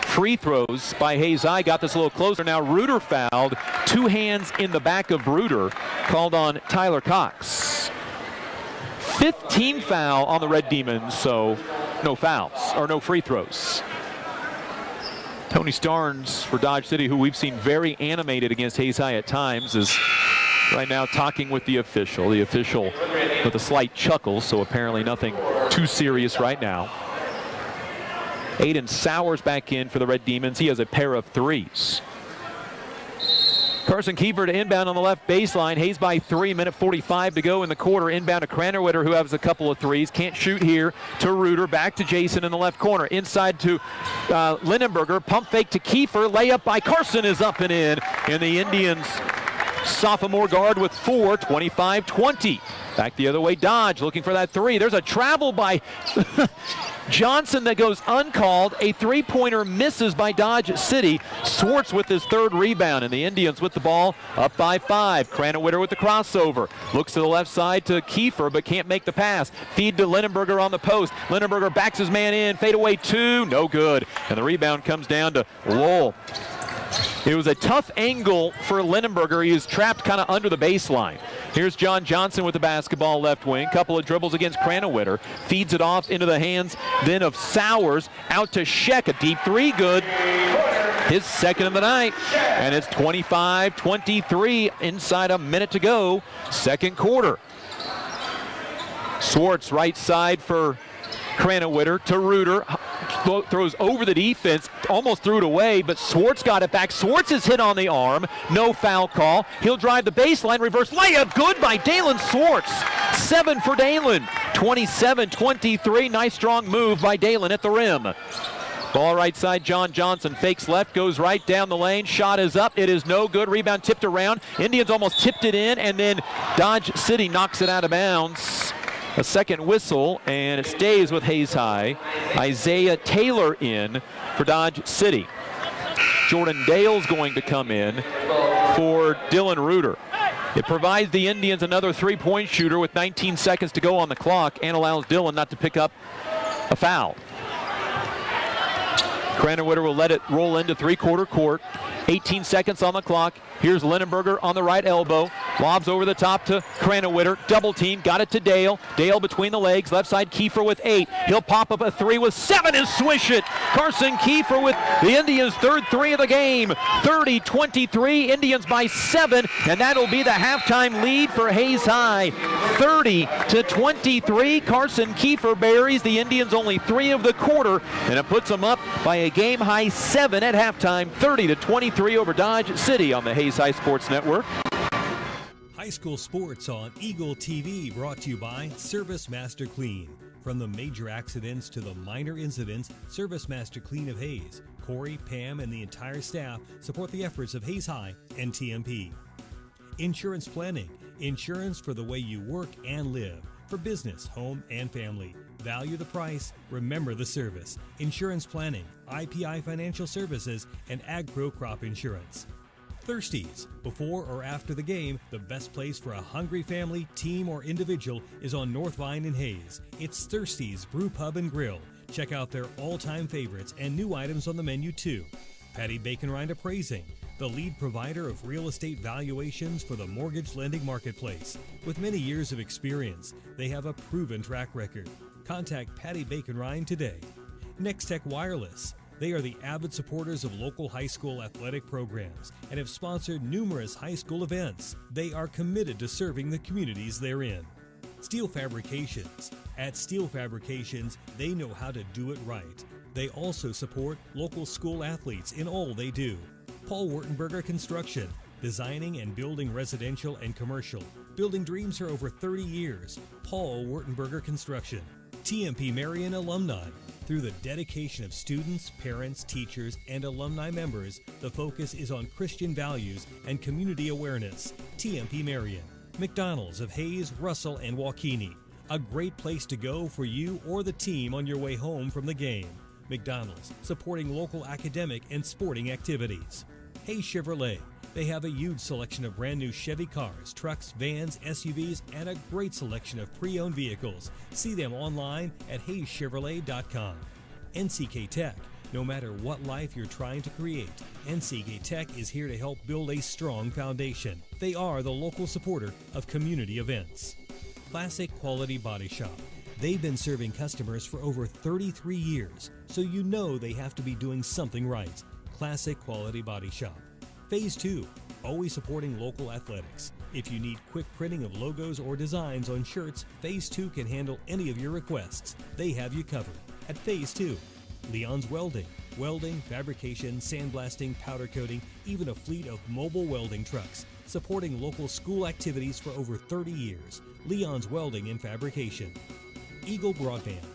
free throws by Hayes High got this a little closer. Now Reuter fouled, 2 hands in the back of Reuter, called on Tyler Cox. 15 foul on the Red Demons, so no fouls, or no free throws. Tony Starnes for Dodge City, who we've seen very animated against Hayes High at times, is right now talking with the official. The official with a slight chuckle, so apparently nothing too serious right now. Aiden Sowers back in for the Red Demons. He has a pair of threes. Carson Kiefer to inbound on the left baseline. Hayes by 3, minute 45 to go in the quarter. Inbound to Cranowitter, who has a couple of threes. Can't shoot here to Reuter. Back to Jason in the left corner. Inside to Lindenberger. Pump fake to Kiefer. Layup by Carson is up and in. And the Indians sophomore guard with 4, 25-20. Back the other way, Dodge looking for that 3. There's a travel by Johnson that goes uncalled. A 3-pointer misses by Dodge City. Swartz with his 3rd rebound, and the Indians with the ball up by 5. Cranowitter with the crossover. Looks to the left side to Kiefer, but can't make the pass. Feed to Lindenberger on the post. Lindenberger backs his man in. Fade away 2. No good. And the rebound comes down to Lowell. It was a tough angle for Lindenberger. He was trapped kind of under the baseline. Here's John Johnson with the basketball left wing. Couple of dribbles against Cranowitter. Feeds it off into the hands then of Sowers. Out to Sheck. A deep 3. Good. His 2nd of the night. And it's 25-23 inside a minute to go. Second quarter. Swartz right side for Cranowitter to Reuter. Throws over the defense, almost threw it away, but Swartz got it back. Swartz is hit on the arm. No foul call. He'll drive the baseline, reverse layup. Good by Dalen Swartz. 7 for Dalen. 27-23. Nice strong move by Dalen at the rim. Ball right side, John Johnson fakes left, goes right down the lane. Shot is up. It is no good. Rebound tipped around. Indians almost tipped it in, and then Dodge City knocks it out of bounds. A second whistle, and it stays with Hayes High. Isaiah Taylor in for Dodge City. Jordan Dale's going to come in for Dylan Reuter. It provides the Indians another 3-point shooter with 19 seconds to go on the clock and allows Dylan not to pick up a foul. Cranenwitter will let it roll into three-quarter court. 18 seconds on the clock. Here's Lindenberger on the right elbow. Lobs over the top to Cranenwitter. Double team. Got it to Dale. Dale between the legs. Left side Kiefer with 8. He'll pop up a 3 with 7 and swish it. Carson Kiefer with the Indians' third 3 of the game. 30-23. Indians by 7. And that'll be the halftime lead for Hayes High. 30-23. Carson Kiefer buries the Indians only 3 of the quarter. And it puts them up by a game high 7 at halftime. 30-23 over Dodge City on the Hayes High Sports Network. High school sports on Eagle TV, brought to you by Service Master Clean. From the major accidents to the minor incidents, Service Master Clean of Hayes, Corey, Pam, and the entire staff support the efforts of Hayes High and TMP. Insurance planning, insurance for the way you work and live, for business, home, and family. Value the price, remember the service. Insurance planning, IPI Financial Services, and AgPro Crop Insurance. Thirsties. Before or after the game, the best place for a hungry family, team, or individual is on North Vine in Hayes. It's Thirsties Brew Pub and Grill. Check out their all-time favorites and new items on the menu too. Patty Bacon Rind Appraising, the lead provider of real estate valuations for the mortgage lending marketplace. With many years of experience, they have a proven track record. Contact Patty Bacon Rind today. Next Tech Wireless. They are the avid supporters of local high school athletic programs and have sponsored numerous high school events. They are committed to serving the communities they're in. Steel Fabrications. At Steel Fabrications, they know how to do it right. They also support local school athletes in all they do. Paul Wurtenberger Construction. Designing and building residential and commercial. Building dreams for over 30 years. Paul Wurtenberger Construction. TMP Marion Alumni. Through the dedication of students, parents, teachers, and alumni members, the focus is on Christian values and community awareness. TMP Marion. McDonald's of Hayes, Russell, and Waukene. A great place to go for you or the team on your way home from the game. McDonald's, supporting local academic and sporting activities. Hayes Chevrolet. They have a huge selection of brand new Chevy cars, trucks, vans, SUVs, and a great selection of pre-owned vehicles. See them online at HayesChevrolet.com. NCK Tech. No matter what life you're trying to create, NCK Tech is here to help build a strong foundation. They are the local supporter of community events. Classic Quality Body Shop. They've been serving customers for over 33 years, so you know they have to be doing something right. Classic Quality Body Shop. Phase 2, always supporting local athletics. If you need quick printing of logos or designs on shirts, Phase 2 can handle any of your requests. They have you covered. At Phase 2, Leon's Welding. Welding, fabrication, sandblasting, powder coating, even a fleet of mobile welding trucks. Supporting local school activities for over 30 years. Leon's Welding and Fabrication. Eagle Broadband.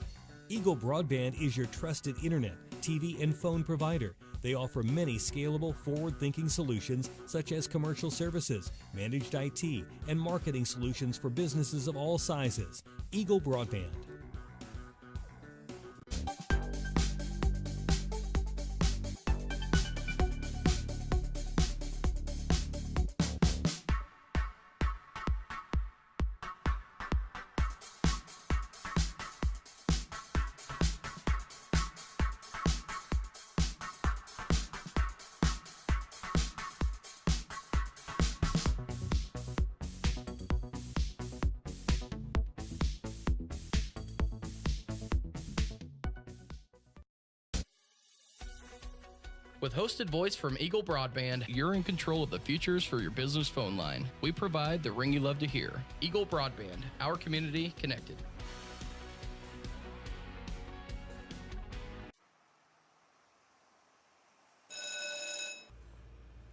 Eagle Broadband is your trusted internet, TV, and phone provider. They offer many scalable, forward-thinking solutions such as commercial services, managed IT, and marketing solutions for businesses of all sizes. Eagle Broadband. With hosted voice from Eagle Broadband, you're in control of the futures for your business phone line. We provide the ring you love to hear. Eagle Broadband, our community connected.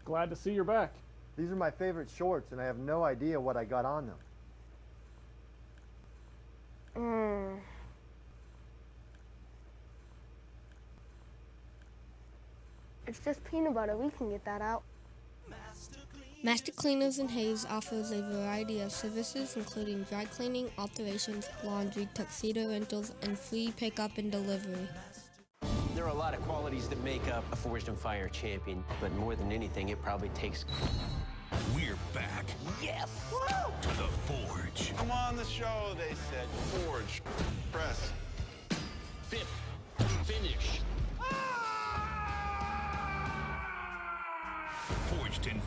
Glad to see you're back. These are my favorite shorts, and I have no idea what I got on them. It's just peanut butter. We can get that out. Master Cleaners in Hayes offers a variety of services including dry cleaning, alterations, laundry, tuxedo rentals, and free pickup and delivery. There are a lot of qualities that make up a Forged and Fire champion, but more than anything, it probably takes... We're back. Yes! Woo! To the Forge. Come on the show, they said. Forge. Press. Fifth. Finish.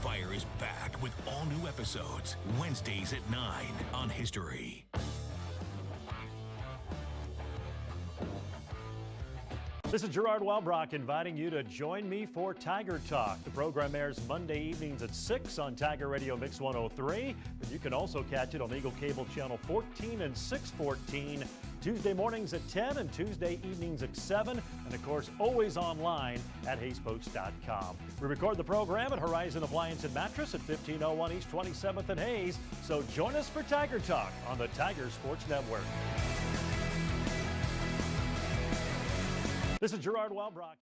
Fire is back with all new episodes Wednesdays at 9 on History. This is Gerard Welbrock inviting you to join me for Tiger Talk. The program airs Monday evenings at 6 on Tiger Radio Mix 103. But you can also catch it on Eagle Cable Channel 14 and 614. Tuesday mornings at 10 and Tuesday evenings at 7. And of course, always online at HaysBoats.com. We record the program at Horizon Appliance and Mattress at 1501 East 27th and Hayes. So join us for Tiger Talk on the Tiger Sports Network. This is Gerard Welbrock.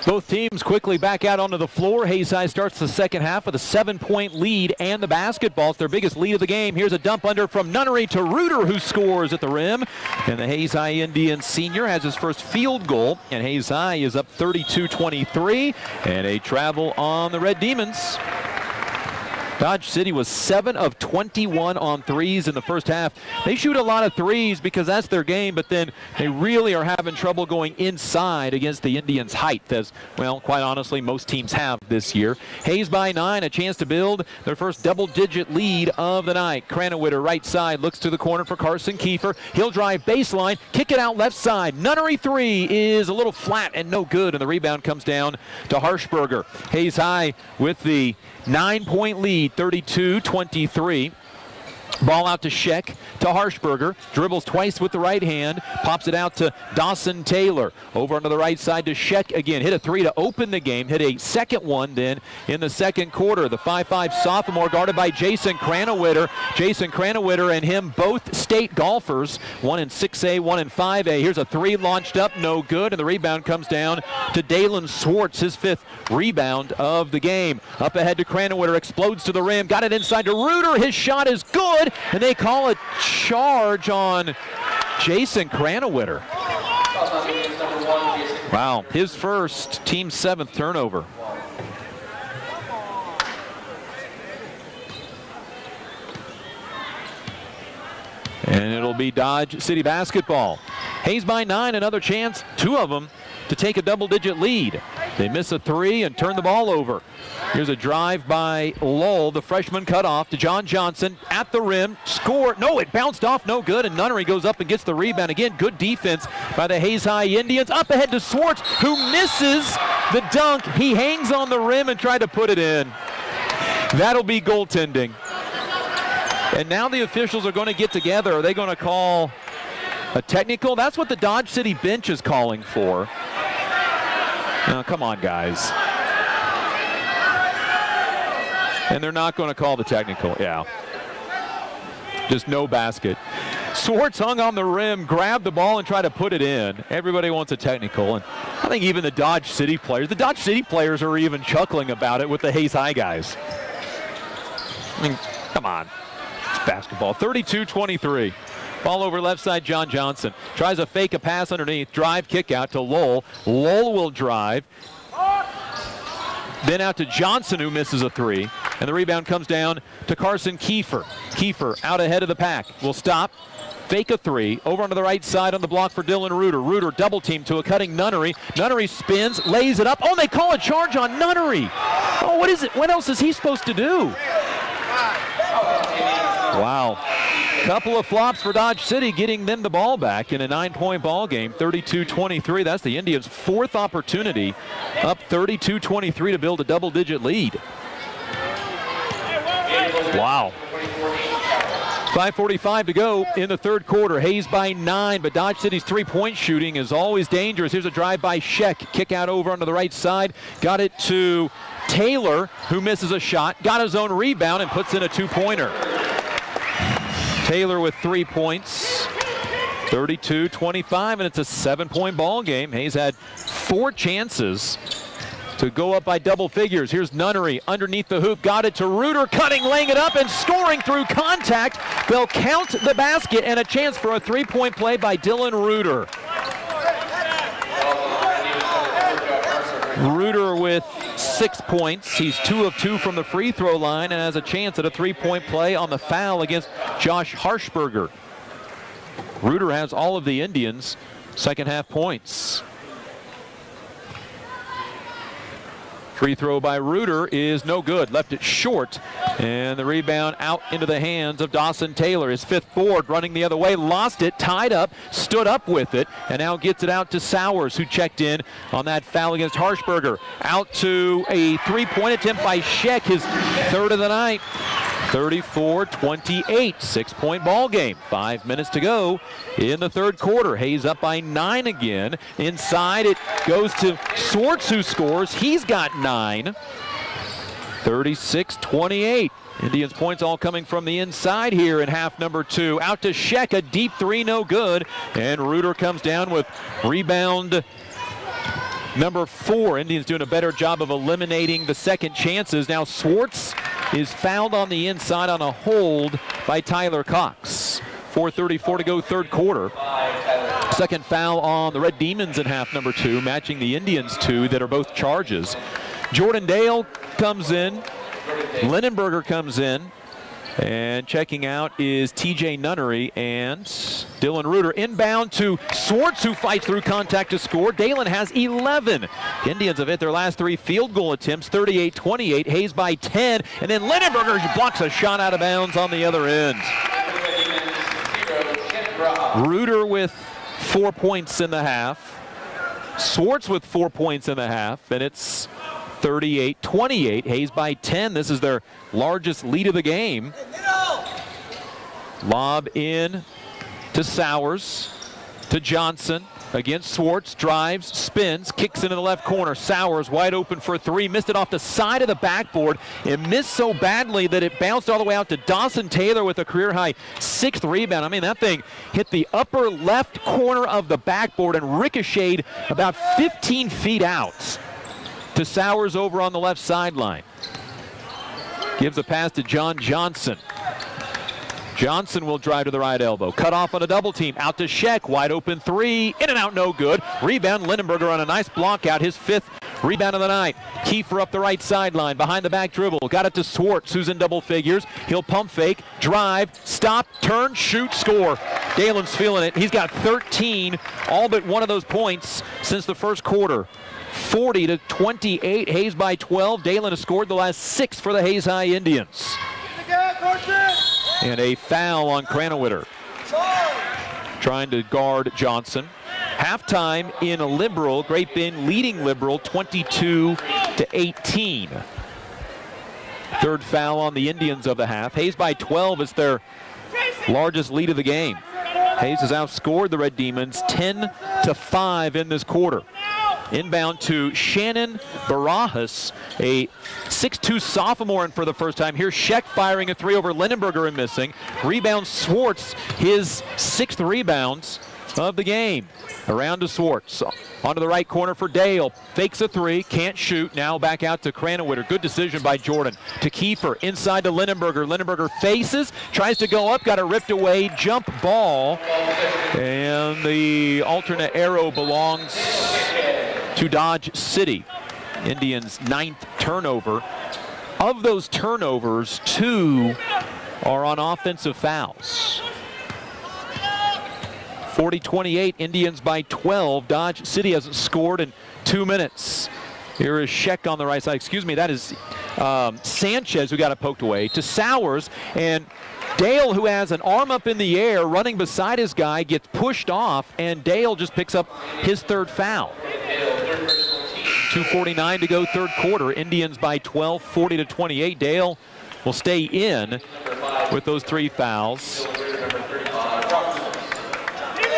Both teams quickly back out onto the floor. Hayes High starts the second half with a 7-point lead and the basketball. It's their biggest lead of the game. Here's a dump under from Nunnery to Reuter, who scores at the rim. And the Hayes High Indian senior has his first field goal. And Hayes High is up 32-23. And a travel on the Red Demons. Dodge City was 7 of 21 on threes in the first half. They shoot a lot of threes because that's their game, but then they really are having trouble going inside against the Indians' height, as, well, quite honestly, most teams have this year. Hayes by 9, a chance to build their first double-digit lead of the night. Cranowitter right side looks to the corner for Carson Kiefer. He'll drive baseline, kick it out left side. Nunnery 3 is a little flat and no good, and the rebound comes down to Harshberger. Hayes High with the 9-point lead, 32-23. Ball out to Sheck, to Harshberger. Dribbles twice with the right hand. Pops it out to Dawson Taylor. Over onto the right side to Sheck again. Hit a 3 to open the game. Hit a second one then in the second quarter. The 5'5 sophomore guarded by Jason Cranowitter. Jason Cranowitter and him both state golfers. One in 6A, one in 5A. Here's a 3 launched up, no good. And the rebound comes down to Dalen Swartz, his 5th rebound of the game. Up ahead to Cranowitter. Explodes to the rim. Got it inside to Reuter. His shot is good. And they call a charge on Jason Cranowitter. Wow, his first, team 7th turnover. And it'll be Dodge City basketball. Hayes by 9, another chance, 2 of them, to take a double-digit lead. They miss a 3 and turn the ball over. Here's a drive by Lowell, the freshman cut off to John Johnson at the rim. Score. No, it bounced off, no good, and Nunnery goes up and gets the rebound. Again, good defense by the Hayes High Indians. Up ahead to Swartz, who misses the dunk. He hangs on the rim and tried to put it in. That'll be goaltending. And now the officials are going to get together. Are they going to call a technical? That's what the Dodge City bench is calling for. Now, come on, guys. And they're not going to call the technical. Yeah. Just no basket. Swartz hung on the rim, grabbed the ball, and tried to put it in. Everybody wants a technical. And I think even the Dodge City players are even chuckling about it with the Hayes High guys. I mean, come on. It's basketball. 32-23. Ball over left side, John Johnson. Tries a fake a pass underneath. Drive, kick out to Lowell. Lowell will drive. Then out to Johnson, who misses a 3. And the rebound comes down to Carson Kiefer. Kiefer out ahead of the pack. Will stop. Fake a 3. Over onto the right side on the block for Dylan Reuter. Reuter double team to a cutting Nunnery. Nunnery spins, lays it up. Oh, and they call a charge on Nunnery. Oh, what is it? What else is he supposed to do? Wow. Couple of flops for Dodge City, getting them the ball back in a 9-point ball game. 32-23. That's the Indians' 4th opportunity. Up 32-23 to build a double-digit lead. Wow. 5:45 to go in the third quarter. Hayes by 9, but Dodge City's 3-point shooting is always dangerous. Here's a drive by Sheck. Kick out over onto the right side. Got it to Taylor, who misses a shot. Got his own rebound and puts in a 2-pointer. Taylor with 3 points. 32-25, and it's a 7-point ball game. Hayes had 4 chances to go up by double figures. Here's Nunnery underneath the hoop. Got it to Reuter, cutting, laying it up, and scoring through contact. They'll count the basket, and a chance for a 3-point play by Dylan Reuter. Reuter with 6 points. He's 2 of 2 from the free throw line and has a chance at a 3-point play on the foul against Josh Harshberger. Reuter has all of the Indians' second half points. Free throw by Reuter is no good. Left it short. And the rebound out into the hands of Dawson Taylor. His 5th board, running the other way. Lost it, tied up, stood up with it, and now gets it out to Sowers, who checked in on that foul against Harshberger. Out to a 3-point attempt by Sheck, his 3rd of the night. 34-28, 6-point ball game. 5 minutes to go in the third quarter. Hayes up by 9 again. Inside it goes to Swartz, who scores. He's got 9. 36-28. Indians points all coming from the inside here in half number 2. Out to Sheck, a deep 3, no good. And Reuter comes down with rebound number 4. Indians doing a better job of eliminating the second chances. Now Swartz is fouled on the inside on a hold by Tyler Cox. 4:34 to go, third quarter. Second foul on the Red Demons in half number 2, matching the Indians 2 that are both charges. Jordan Dale comes in. Linenberger comes in. And checking out is TJ Nunnery and Dylan Reuter. Inbound to Swartz, who fights through contact to score. Dalen has 11. Indians have hit their last 3 field goal attempts, 38-28. Hayes by 10. And then Linenberger blocks a shot out of bounds on the other end. Reuter with 4 points in the half. Swartz with 4 points in the half. And it's 38-28. Hayes by 10. This is their largest lead of the game. Lob in to Sowers, to Johnson. Against Swartz, drives, spins, kicks into the left corner. Sowers wide open for 3, missed it off the side of the backboard and missed so badly that it bounced all the way out to Dawson Taylor with a career-high 6th rebound. I mean, that thing hit the upper left corner of the backboard and ricocheted about 15 feet out to Sowers over on the left sideline. Gives a pass to John Johnson. Johnson will drive to the right elbow. Cut off on a double team. Out to Sheck. Wide open 3. In and out, no good. Rebound, Linenberger on a nice block out. His 5th rebound of the night. Kiefer up the right sideline. Behind the back dribble. Got it to Swartz, who's in double figures. He'll pump fake. Drive. Stop. Turn. Shoot. Score. Dalen's feeling it. He's got 13. All but one of those points since the first quarter. 40-28. Hayes by 12. Dalen has scored the last 6 for the Hayes High Indians. And a foul on Cranwitter. Trying to guard Johnson. Halftime in a Liberal. Great Bend leading Liberal 22-18. Third foul on the Indians of the half. Hayes by 12 is their largest lead of the game. Hayes has outscored the Red Demons 10-5 in this quarter. Inbound to Shannon Barajas, a 6'2 sophomore, and for the first time. Here's Sheck firing a 3 over Linenberger and missing. Rebound Swartz, his 6th rebounds of the game. Around to Swartz. Onto the right corner for Dale. Fakes a 3, can't shoot. Now back out to Cranwitter. Good decision by Jordan. To Kiefer, inside to Linenberger. Linenberger faces, tries to go up, got it ripped away. Jump ball. And the alternate arrow belongs to Dodge City. Indians' 9th turnover. Of those turnovers, 2 are on offensive fouls. 40-28, Indians by 12. Dodge City hasn't scored in 2 minutes. Here is Sheck on the right side. Excuse me, that is Sanchez who got it poked away. To Sowers, and Dale, who has an arm up in the air, running beside his guy, gets pushed off, and Dale just picks up his 3rd foul. 2:49 to go, third quarter. Indians by 12, 40-28. Dale will stay in with those 3 fouls.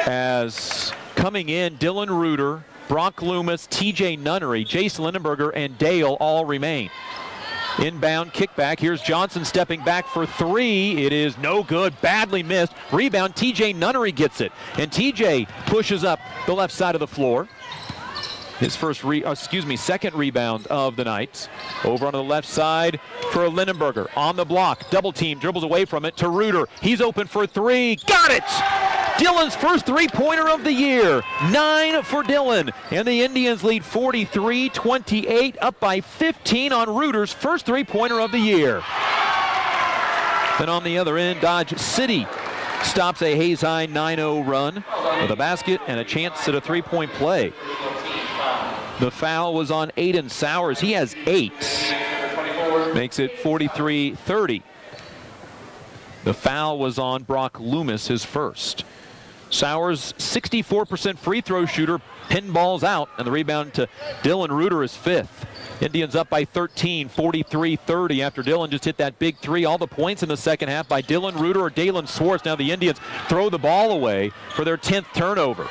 As coming in, Dylan Reuter, Brock Loomis, TJ Nunnery, Jace Linenberger, and Dale all remain. Inbound kickback. Here's Johnson stepping back for 3. It is no good. Badly missed. Rebound. TJ Nunnery gets it. And TJ pushes up the left side of the floor. His second rebound of the night. Over on the left side for Linenberger. On the block. Double team. Dribbles away from it to Reuter. He's open for 3. Got it! Dylan's first 3-pointer of the year. 9 for Dylan. And the Indians lead 43-28, up by 15 on Reuter's first 3-pointer of the year. Then on the other end, Dodge City stops a Hayes High 9-0 run with a basket and a chance at a 3-point play. The foul was on Aiden Sowers. He has 8. Makes it 43-30. The foul was on Brock Loomis, his first. Sowers, 64% free throw shooter, pinballs out, and the rebound to Dylan Reuter is 5th. Indians up by 13, 43-30 after Dylan just hit that big 3. All the points in the second half by Dylan Reuter or Dalen Swartz. Now the Indians throw the ball away for their 10th turnover.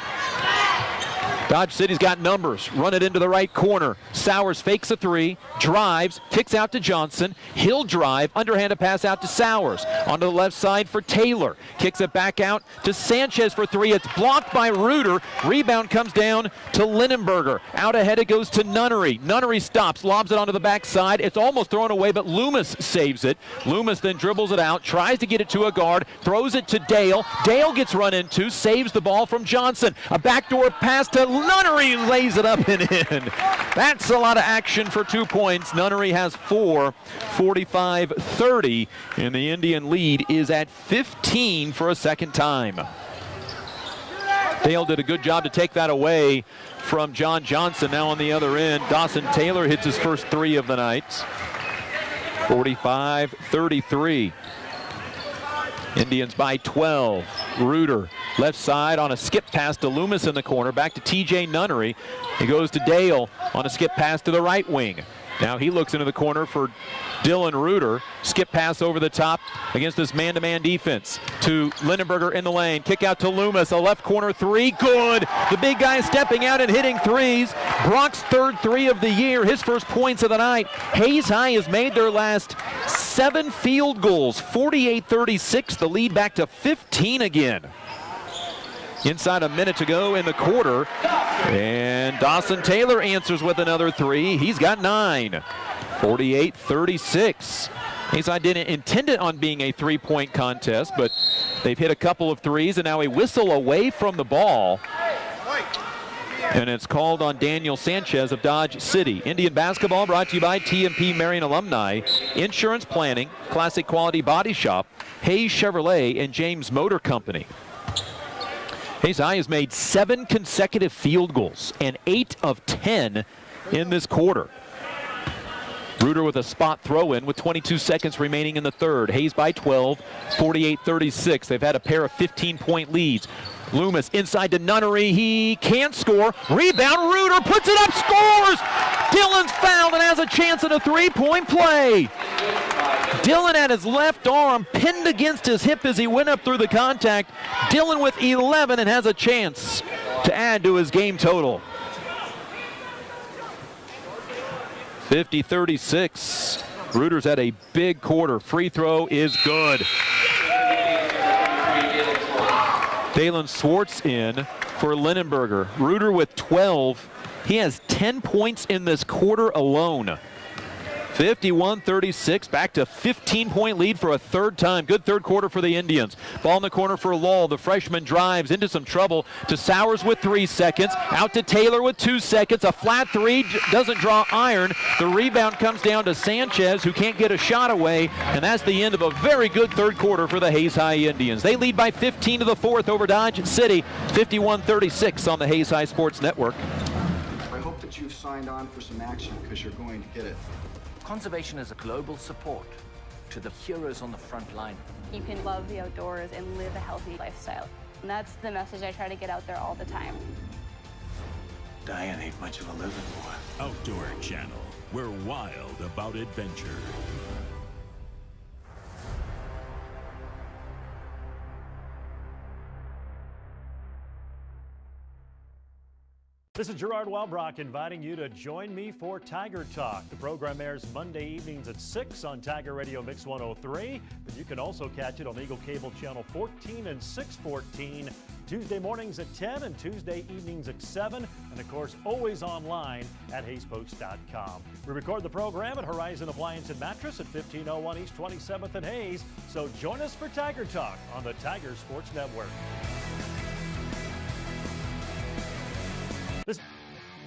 Dodge City's got numbers. Run it into the right corner. Sowers fakes a three, drives, kicks out to Johnson. He'll drive, underhanded pass out to Sowers. Onto the left side for Taylor. Kicks it back out to Sanchez for three. It's blocked by Reuter. Rebound comes down to Linenberger. Out ahead it goes to Nunnery. Nunnery stops, lobs it onto the backside. It's almost thrown away, but Loomis saves it. Loomis then dribbles it out, tries to get it to a guard, throws it to Dale. Dale gets run into, saves the ball from Johnson. A backdoor pass to Nunnery, lays it up and in. That's a lot of action for 2 points. Nunnery has 4, 45-30, and the Indian lead is at 15 for a second time. Dale did a good job to take that away from John Johnson. Now on the other end, Dawson Taylor hits his first three of the night. 45-33. Indians by 12. Reuter, left side on a skip pass to Loomis in the corner. Back to TJ Nunnery. He goes to Dale on a skip pass to the right wing. Now he looks into the corner for Dylan Reuter. Skip pass over the top against this man-to-man defense to Linenberger in the lane. Kick out to Loomis, a left corner three, good. The big guy stepping out and hitting threes. Brock's third three of the year, his first points of the night. Hayes High has made their last 7 field goals, 48-36, the lead back to 15 again. Inside a minute to go in the quarter, and Dawson Taylor answers with another three. He's got 9. 48-36. Hayes High didn't intend it on being a three-point contest, but they've hit a couple of threes, and now a whistle away from the ball. And it's called on Daniel Sanchez of Dodge City. Indian basketball brought to you by TMP Marion Alumni, Insurance Planning, Classic Quality Body Shop, Hayes Chevrolet, and James Motor Company. Hayes High has made 7 consecutive field goals and 8 of 10 in this quarter. Reuter with a spot throw-in with 22 seconds remaining in the third. Hayes by 12, 48-36. They've had a pair of 15-point leads. Loomis inside to Nunnery. He can't score. Rebound. Reuter puts it up, scores! Dylan's fouled and has a chance at a three-point play. Dylan had his left arm pinned against his hip as he went up through the contact. Dylan with 11 and has a chance to add to his game total. 50-36. Reuter's had a big quarter. Free throw is good. Dalen Swartz in for Linenberger. Reuter with 12. He has 10 points in this quarter alone. 51-36, back to 15-point lead for a third time. Good third quarter for the Indians. Ball in the corner for Lull. The freshman drives into some trouble to Sowers with 3 seconds. Out to Taylor with 2 seconds. A flat three, doesn't draw iron. The rebound comes down to Sanchez, who can't get a shot away. And that's the end of a very good third quarter for the Hayes High Indians. They lead by 15 to the fourth over Dodge City. 51-36 on the Hayes High Sports Network. I hope that you've signed on for some action because you're going to get it. Conservation is a global support to the heroes on the front line. You can love the outdoors and live a healthy lifestyle. And that's the message I try to get out there all the time. Diane ain't much of a living boy. Outdoor Channel. We're wild about adventure. This is Gerard Welbrock inviting you to join me for Tiger Talk. The program airs Monday evenings at 6 on Tiger Radio Mix 103, but you can also catch it on Eagle Cable Channel 14 and 614, Tuesday mornings at 10 and Tuesday evenings at 7, and of course always online at HayesPost.com. We record the program at Horizon Appliance and Mattress at 1501 East 27th and Hayes, so join us for Tiger Talk on the Tiger Sports Network.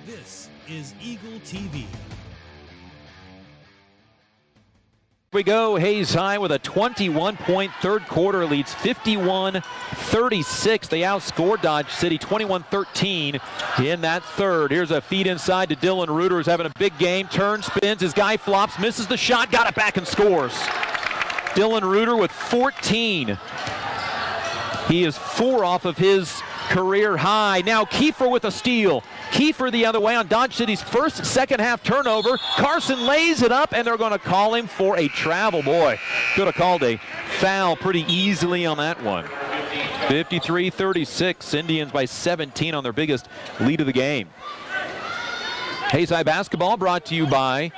This is Eagle TV. We go. Hayes High with a 21-point third quarter leads 51-36. They outscored Dodge City 21-13 in that third. Here's a feed inside to Dylan Reuter, who's having a big game. Turns, spins, his guy flops, misses the shot, got it back and scores. Dylan Reuter with 14. He is 4 off of his career high. Now Kiefer with a steal. Kiefer the other way on Dodge City's first second-half turnover. Carson lays it up, and they're going to call him for a travel. Boy, could have called a foul pretty easily on that one. 53-36, Indians by 17 on their biggest lead of the game. Hayes High basketball brought to you by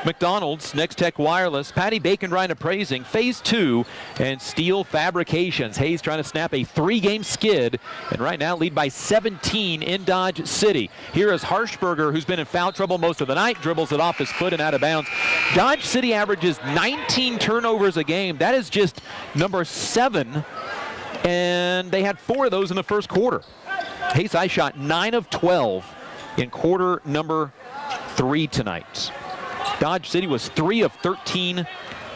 McDonald's, Next Tech Wireless, Patty Bacon Ryan Appraising, Phase 2, and Steel Fabrications. Hayes trying to snap a 3-game skid, and right now lead by 17 in Dodge City. Here is Harshberger, who's been in foul trouble most of the night, dribbles it off his foot and out of bounds. Dodge City averages 19 turnovers a game. That is just number 7, and they had 4 of those in the first quarter. Hayes High shot 9 of 12 in quarter number 3 tonight. Dodge City was 3 of 13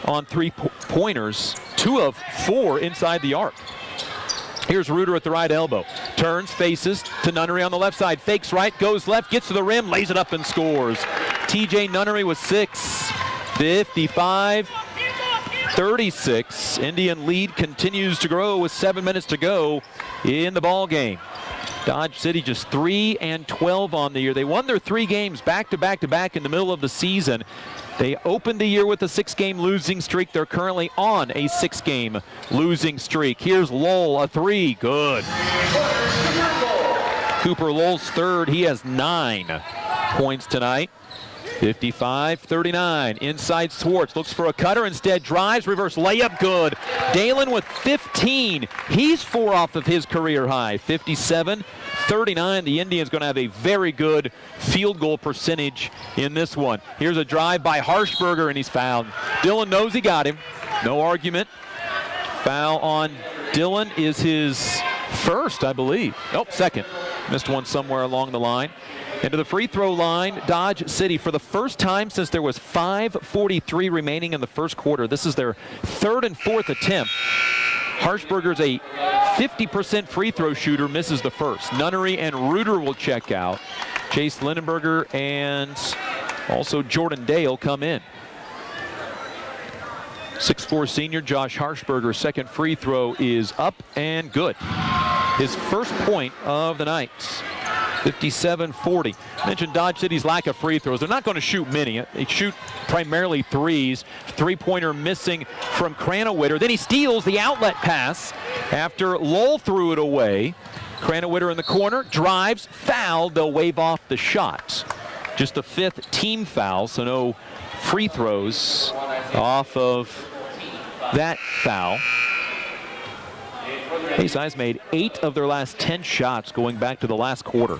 on 3-pointers, 2 of 4 inside the arc. Here's Reuter at the right elbow. Turns, faces to Nunnery on the left side. Fakes right, goes left, gets to the rim, lays it up and scores. TJ Nunnery with 6, 55-36. Indian lead continues to grow with 7 minutes to go in the ball game. Dodge City just 3-12 on the year. They won their 3 games back-to-back in the middle of the season. They opened the year with a 6-game losing streak. They're currently on a 6-game losing streak. Here's Lowell, a 3, good. Cooper Lowell's third. He has 9 points tonight. 55-39. Inside Swartz looks for a cutter, instead drives, reverse layup, good. Dalen with 15. He's 4 off of his career high. 57-39. The Indians going to have a very good field goal percentage in this one. Here's a drive by Harshberger, and he's fouled. Dylan knows he got him. No argument. Foul on Dylan is his first, I believe. Nope, second. Missed one somewhere along the line. Into the free throw line, Dodge City, for the first time since there was 5:43 remaining in the first quarter. This is their 3rd and 4th attempt. Harshberger's a 50% free throw shooter, misses the first. Nunnery and Reuter will check out. Chase Lindenberger and also Jordan Dale come in. 6'4" senior Josh Harshberger's second free throw is up and good. His first point of the night. 57-40. Mentioned Dodge City's lack of free throws. They're not going to shoot many. They shoot primarily threes. 3-pointer missing from Cranowitter. Then he steals the outlet pass after Lowell threw it away. Cranowitter in the corner, drives, fouled. They'll wave off the shot. Just the 5th team foul, so no free throws off of that foul. Hayes High's made 8 of their last 10 shots going back to the last quarter.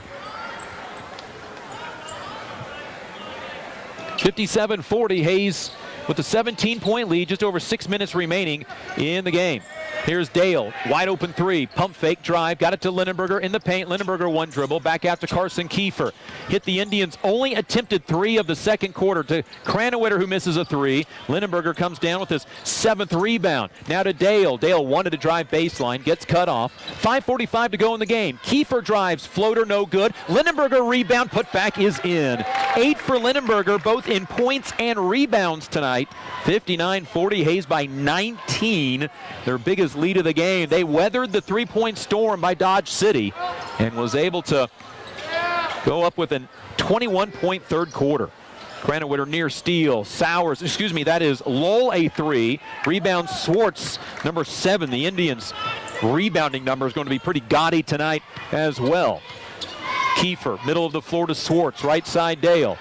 57-40, Hayes with a 17-point lead, just over 6 minutes remaining in the game. Here's Dale, wide open 3, pump fake, drive, got it to Lindenberger in the paint. Lindenberger one dribble, back out to Carson Kiefer. Hit the Indians' only attempted 3 of the second quarter to Cranowitter, who misses a 3. Lindenberger comes down with his 7th rebound. Now to Dale. Dale wanted to drive baseline, gets cut off. 5:45 to go in the game. Kiefer drives, floater no good. Lindenberger rebound, put back is in. 8 for Lindenberger, both in points and rebounds tonight. 59-40, Hayes by 19. Their biggest lead of the game. They weathered the 3-point storm by Dodge City and was able to go up with a 21-point third quarter. Cranowitter near steal. Sowers, that is Lowell a 3. Rebound Swartz, number 7. The Indians' rebounding number is going to be pretty gaudy tonight as well. Kiefer, middle of the floor to Swartz, right side Dale.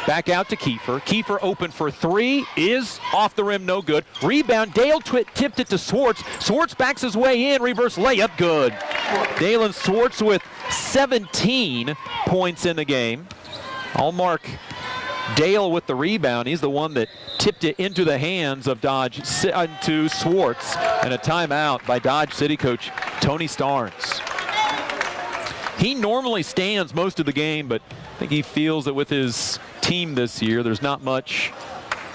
Back out to Kiefer. Kiefer open for 3, is off the rim, no good. Rebound, Dale tipped it to Swartz. Swartz backs his way in, reverse layup, good. Dalen Swartz with 17 points in the game. I'll mark Dale with the rebound. He's the one that tipped it into the hands of to Swartz. And a timeout by Dodge City coach Tony Starnes. He normally stands most of the game, but I think he feels that with his team this year, there's not much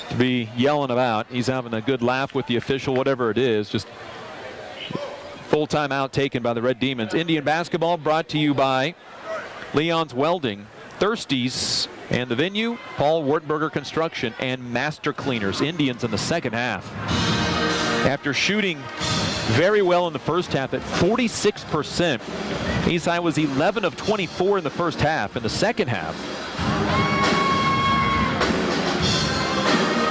to be yelling about. He's having a good laugh with the official, whatever it is. Just full timeout taken by the Red Demons. Indian basketball brought to you by Leon's Welding, Thirsties, and the venue, Paul Wartburger Construction, and Master Cleaners. Indians in the second half. After shooting very well in the first half at 46%. Hayes High was 11 of 24 in the first half. In the second half,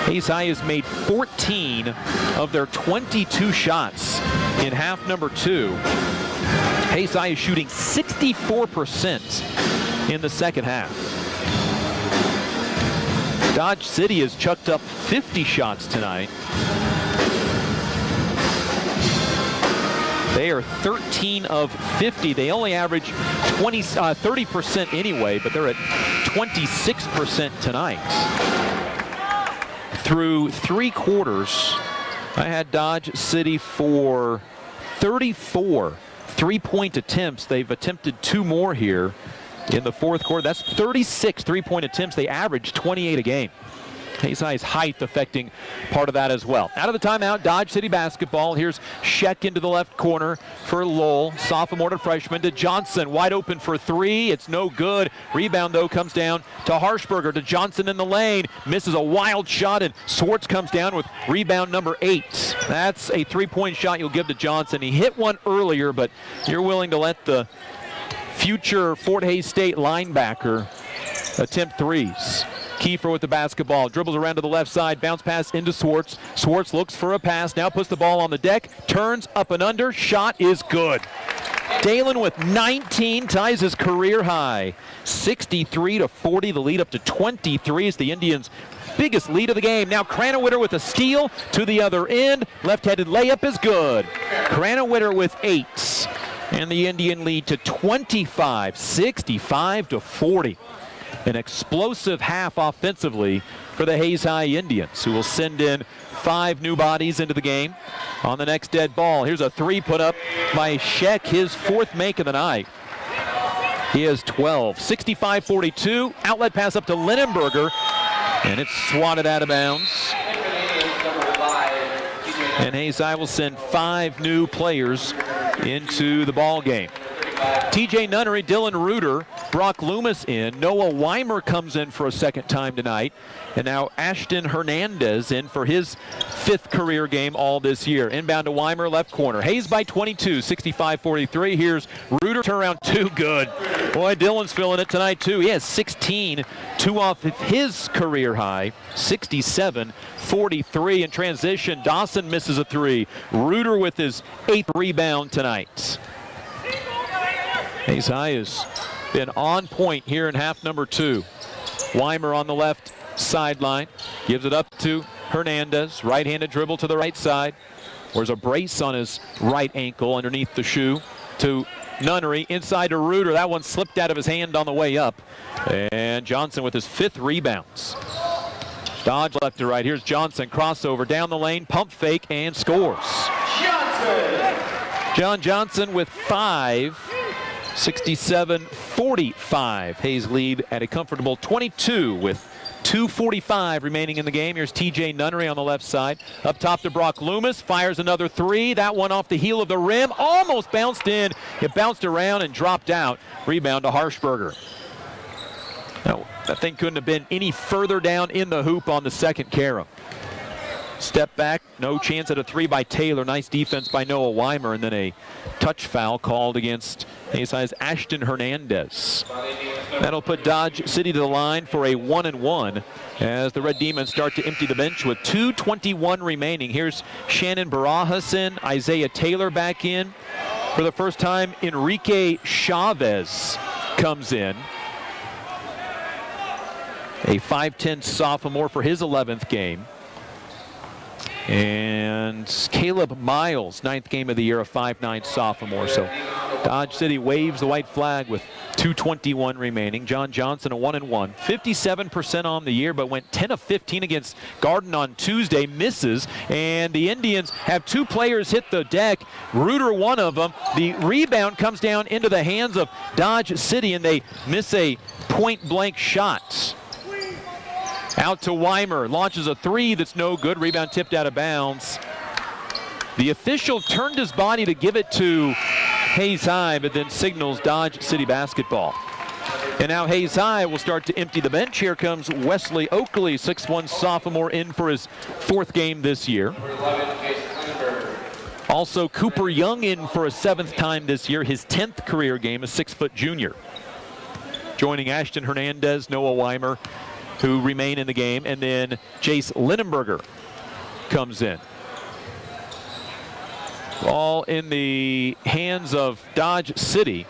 Hayes High has made 14 of their 22 shots in half number 2. Hayes High is shooting 64% in the second half. Dodge City has chucked up 50 shots tonight. They are 13 of 50. They only average 30% anyway, but they're at 26% tonight. Through 3 quarters, I had Dodge City for 34 3-point attempts. They've attempted 2 more here in the fourth quarter. That's 36 3-point attempts. They average 28 a game. Hayes High's height affecting part of that as well. Out of the timeout, Dodge City basketball. Here's Sheck into the left corner for Lowell. Sophomore to freshman to Johnson. Wide open for 3. It's no good. Rebound, though, comes down to Harshberger. To Johnson in the lane. Misses a wild shot, and Swartz comes down with rebound number 8. That's a 3-point shot you'll give to Johnson. He hit one earlier, but you're willing to let the future Fort Hays State linebacker attempt 3s. Kiefer with the basketball, dribbles around to the left side, bounce pass into Swartz. Swartz looks for a pass, now puts the ball on the deck, turns up and under, shot is good. Dalen with 19 ties his career high. 63-40, the lead up to 23 is the Indians' biggest lead of the game. Now Cranowitter with a steal to the other end. Left-handed layup is good. Cranowitter with 8. And the Indian lead to 25, 65-40. An explosive half offensively for the Hayes High Indians, who will send in 5 new bodies into the game. On the next dead ball, here's a 3 put up by Sheck, his 4th make of the night. He has 12. 65-42, outlet pass up to Linenberger, and it's swatted out of bounds. And Hayes High will send 5 new players into the ball game. TJ Nunnery, Dylan Reuter, Brock Loomis in. Noah Weimer comes in for a second time tonight. And now Ashton Hernandez in for his 5th career game all this year. Inbound to Weimer, left corner. Hayes by 22, 65-43. Here's Reuter, turnaround 2, good. Boy, Dylan's feeling it tonight too. He has 16, 2 off his career high, 67-43. In transition, Dawson misses a 3. Reuter with his 8th rebound tonight. Hayes High has been on point here in half number 2. Weimer on the left sideline, gives it up to Hernandez. Right-handed dribble to the right side. Wears a brace on his right ankle underneath the shoe. To Nunnery, inside to Reuter. That one slipped out of his hand on the way up. And Johnson with his 5th rebounds. Dodge left to right. Here's Johnson, crossover down the lane, pump fake, and scores. John Johnson with 5. 67-45. Hayes lead at a comfortable 22 with 2:45 remaining in the game. Here's TJ Nunnery on the left side. Up top to Brock Loomis. Fires another 3. That one off the heel of the rim. Almost bounced in. It bounced around and dropped out. Rebound to Harshberger. Now, that thing couldn't have been any further down in the hoop on the second carom. Step back, no chance at a 3 by Taylor. Nice defense by Noah Weimer, and then a touch foul called against Hayes High's Ashton Hernandez. That'll put Dodge City to the line for a 1-and-1 as the Red Demons start to empty the bench with 2:21 remaining. Here's Shannon Barajas in, Isaiah Taylor back in. For the first time, Enrique Chavez comes in. A 5'10 sophomore for his 11th game. And Caleb Miles, 9th game of the year, a 5'9 sophomore. So Dodge City waves the white flag with 2:21 remaining. John Johnson, a 1-and-1. 57% on the year, but went 10 of 15 against Garden on Tuesday. Misses, and the Indians have 2 players hit the deck. Reuter, one of them. The rebound comes down into the hands of Dodge City, and they miss a point-blank shot. Out to Weimer, launches a 3 that's no good. Rebound tipped out of bounds. The official turned his body to give it to Hayes High, but then signals Dodge City basketball. And now Hayes High will start to empty the bench. Here comes Wesley Oakley, 6'1 sophomore, in for his 4th game this year. Also Cooper Young in for a 7th time this year, his 10th career game, a 6-foot junior. Joining Ashton Hernandez, Noah Weimer, who remain in the game, and then Jace Linenberger comes in. Ball in the hands of Dodge City.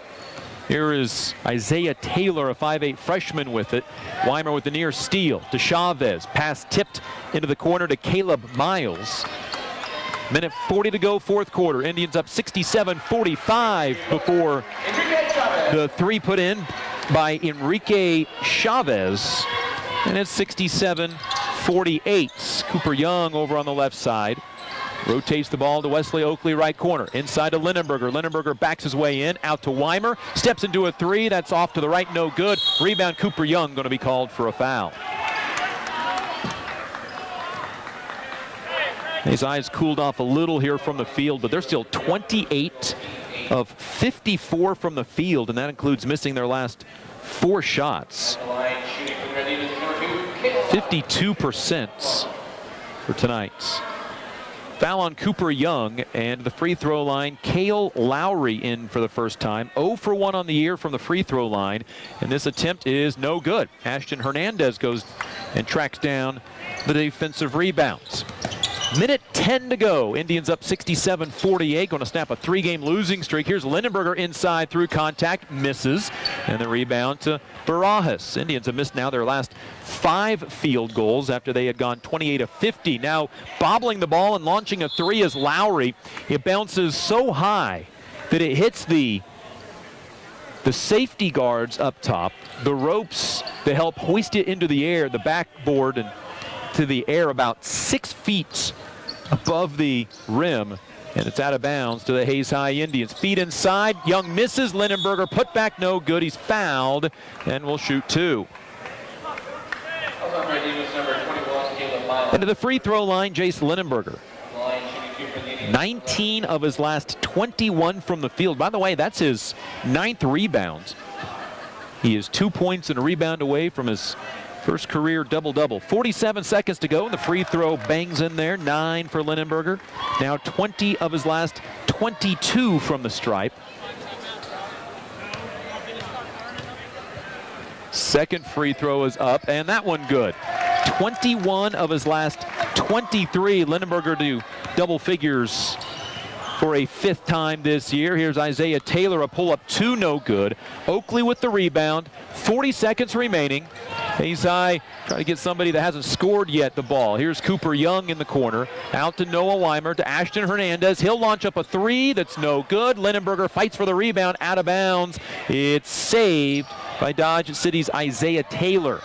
Here is Isaiah Taylor, a 5'8 freshman with it. Weimer with the near steal to Chavez. Pass tipped into the corner to Caleb Miles. Minute 40 to go, fourth quarter. Indians up 67-45 before the three put in by Enrique Chavez. And it's 67-48. Cooper Young over on the left side. Rotates the ball to Wesley Oakley, right corner. Inside to Lindenberger. Lindenberger backs his way in, out to Weimer. Steps into a three. That's off to the right, no good. Rebound, Cooper Young going to be called for a foul. His eyes cooled off a little here from the field, but they're still 28 of 54 from the field, and that includes missing their last 4 shots. 52% for tonight. Foul on Cooper Young, and the free throw line, Cale Lowry in for the first time. 0 for 1 on the year from the free throw line, and this attempt is no good. Ashton Hernandez goes and tracks down the defensive rebounds. Minute 10 to go. Indians up 67-48. Going to snap a 3-game losing streak. Here's Lindenberger inside through contact. Misses. And the rebound to Barajas. Indians have missed now their last 5 field goals after they had gone 28 of 50. Now bobbling the ball and launching a 3 is Lowry. It bounces so high that it hits the safety guards up top, the ropes that help hoist it into the air, the backboard and to the air about 6 feet above the rim, and it's out of bounds to the Hayes High Indians. Feet inside, Young misses, Lindenberger put back no good, he's fouled, and will shoot 2. Into the free throw line, Jace Lindenberger. 19 of his last 21 from the field. By the way, that's his 9th rebound. He is 2 points and a rebound away from his first career double-double. 47 seconds to go, and the free throw bangs in there. 9 for Lindenberger. Now 20 of his last 22 from the stripe. Second free throw is up, and that one good. 21 of his last 23. Lindenberger to double figures for a 5th time this year. Here's Isaiah Taylor, a pull-up 2, no good. Oakley with the rebound. 40 seconds remaining. Hayes High trying to get somebody that hasn't scored yet the ball. Here's Cooper Young in the corner. Out to Noah Weimer, to Ashton Hernandez. He'll launch up a 3 that's no good. Lindenberger fights for the rebound, out of bounds. It's saved by Dodge City's Isaiah Taylor.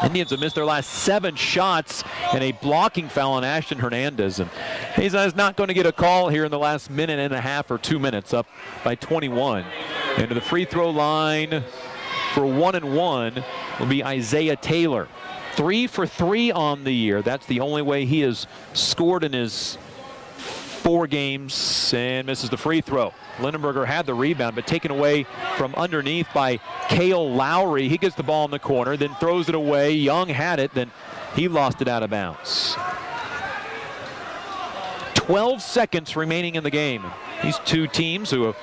Indians have missed their last 7 shots, and a blocking foul on Ashton Hernandez. And Hayes High is not going to get a call here in the last minute and a half or 2 minutes, up by 21. Into the free throw line for 1-1 will be Isaiah Taylor. 3 for 3 on the year. That's the only way he has scored in his 4 games, and misses the free throw. Lindenberger had the rebound, but taken away from underneath by Cale Lowry. He gets the ball in the corner, then throws it away. Young had it, then he lost it out of bounds. 12 seconds remaining in the game. These two teams who have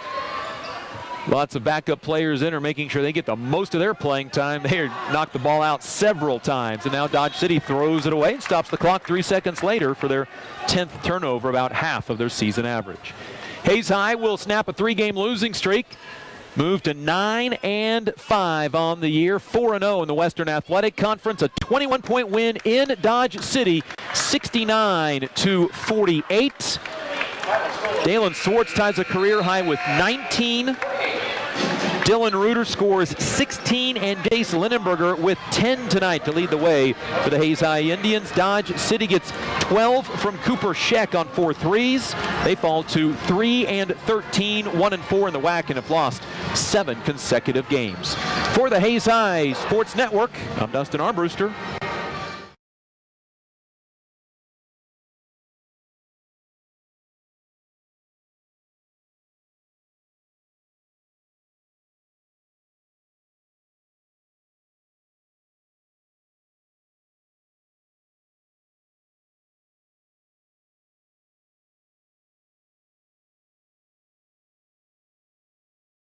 lots of backup players in are making sure they get the most of their playing time. They knocked the ball out several times, and now Dodge City throws it away and stops the clock 3 seconds later for their 10th turnover, about half of their season average. Hayes High will snap a 3-game losing streak, move to 9-5 on the year, 4-0 in the Western Athletic Conference. A 21-point win in Dodge City, 69-48. Dalen Swartz ties a career high with 19. Dylan Reuter scores 16, and Jace Lindenberger with 10 tonight to lead the way for the Hayes High Indians. Dodge City gets 12 from Cooper Scheck on 4 threes. They fall to 3-13, 1-4 in the WAC, and have lost 7 consecutive games. For the Hayes High Sports Network, I'm Dustin Armbruster.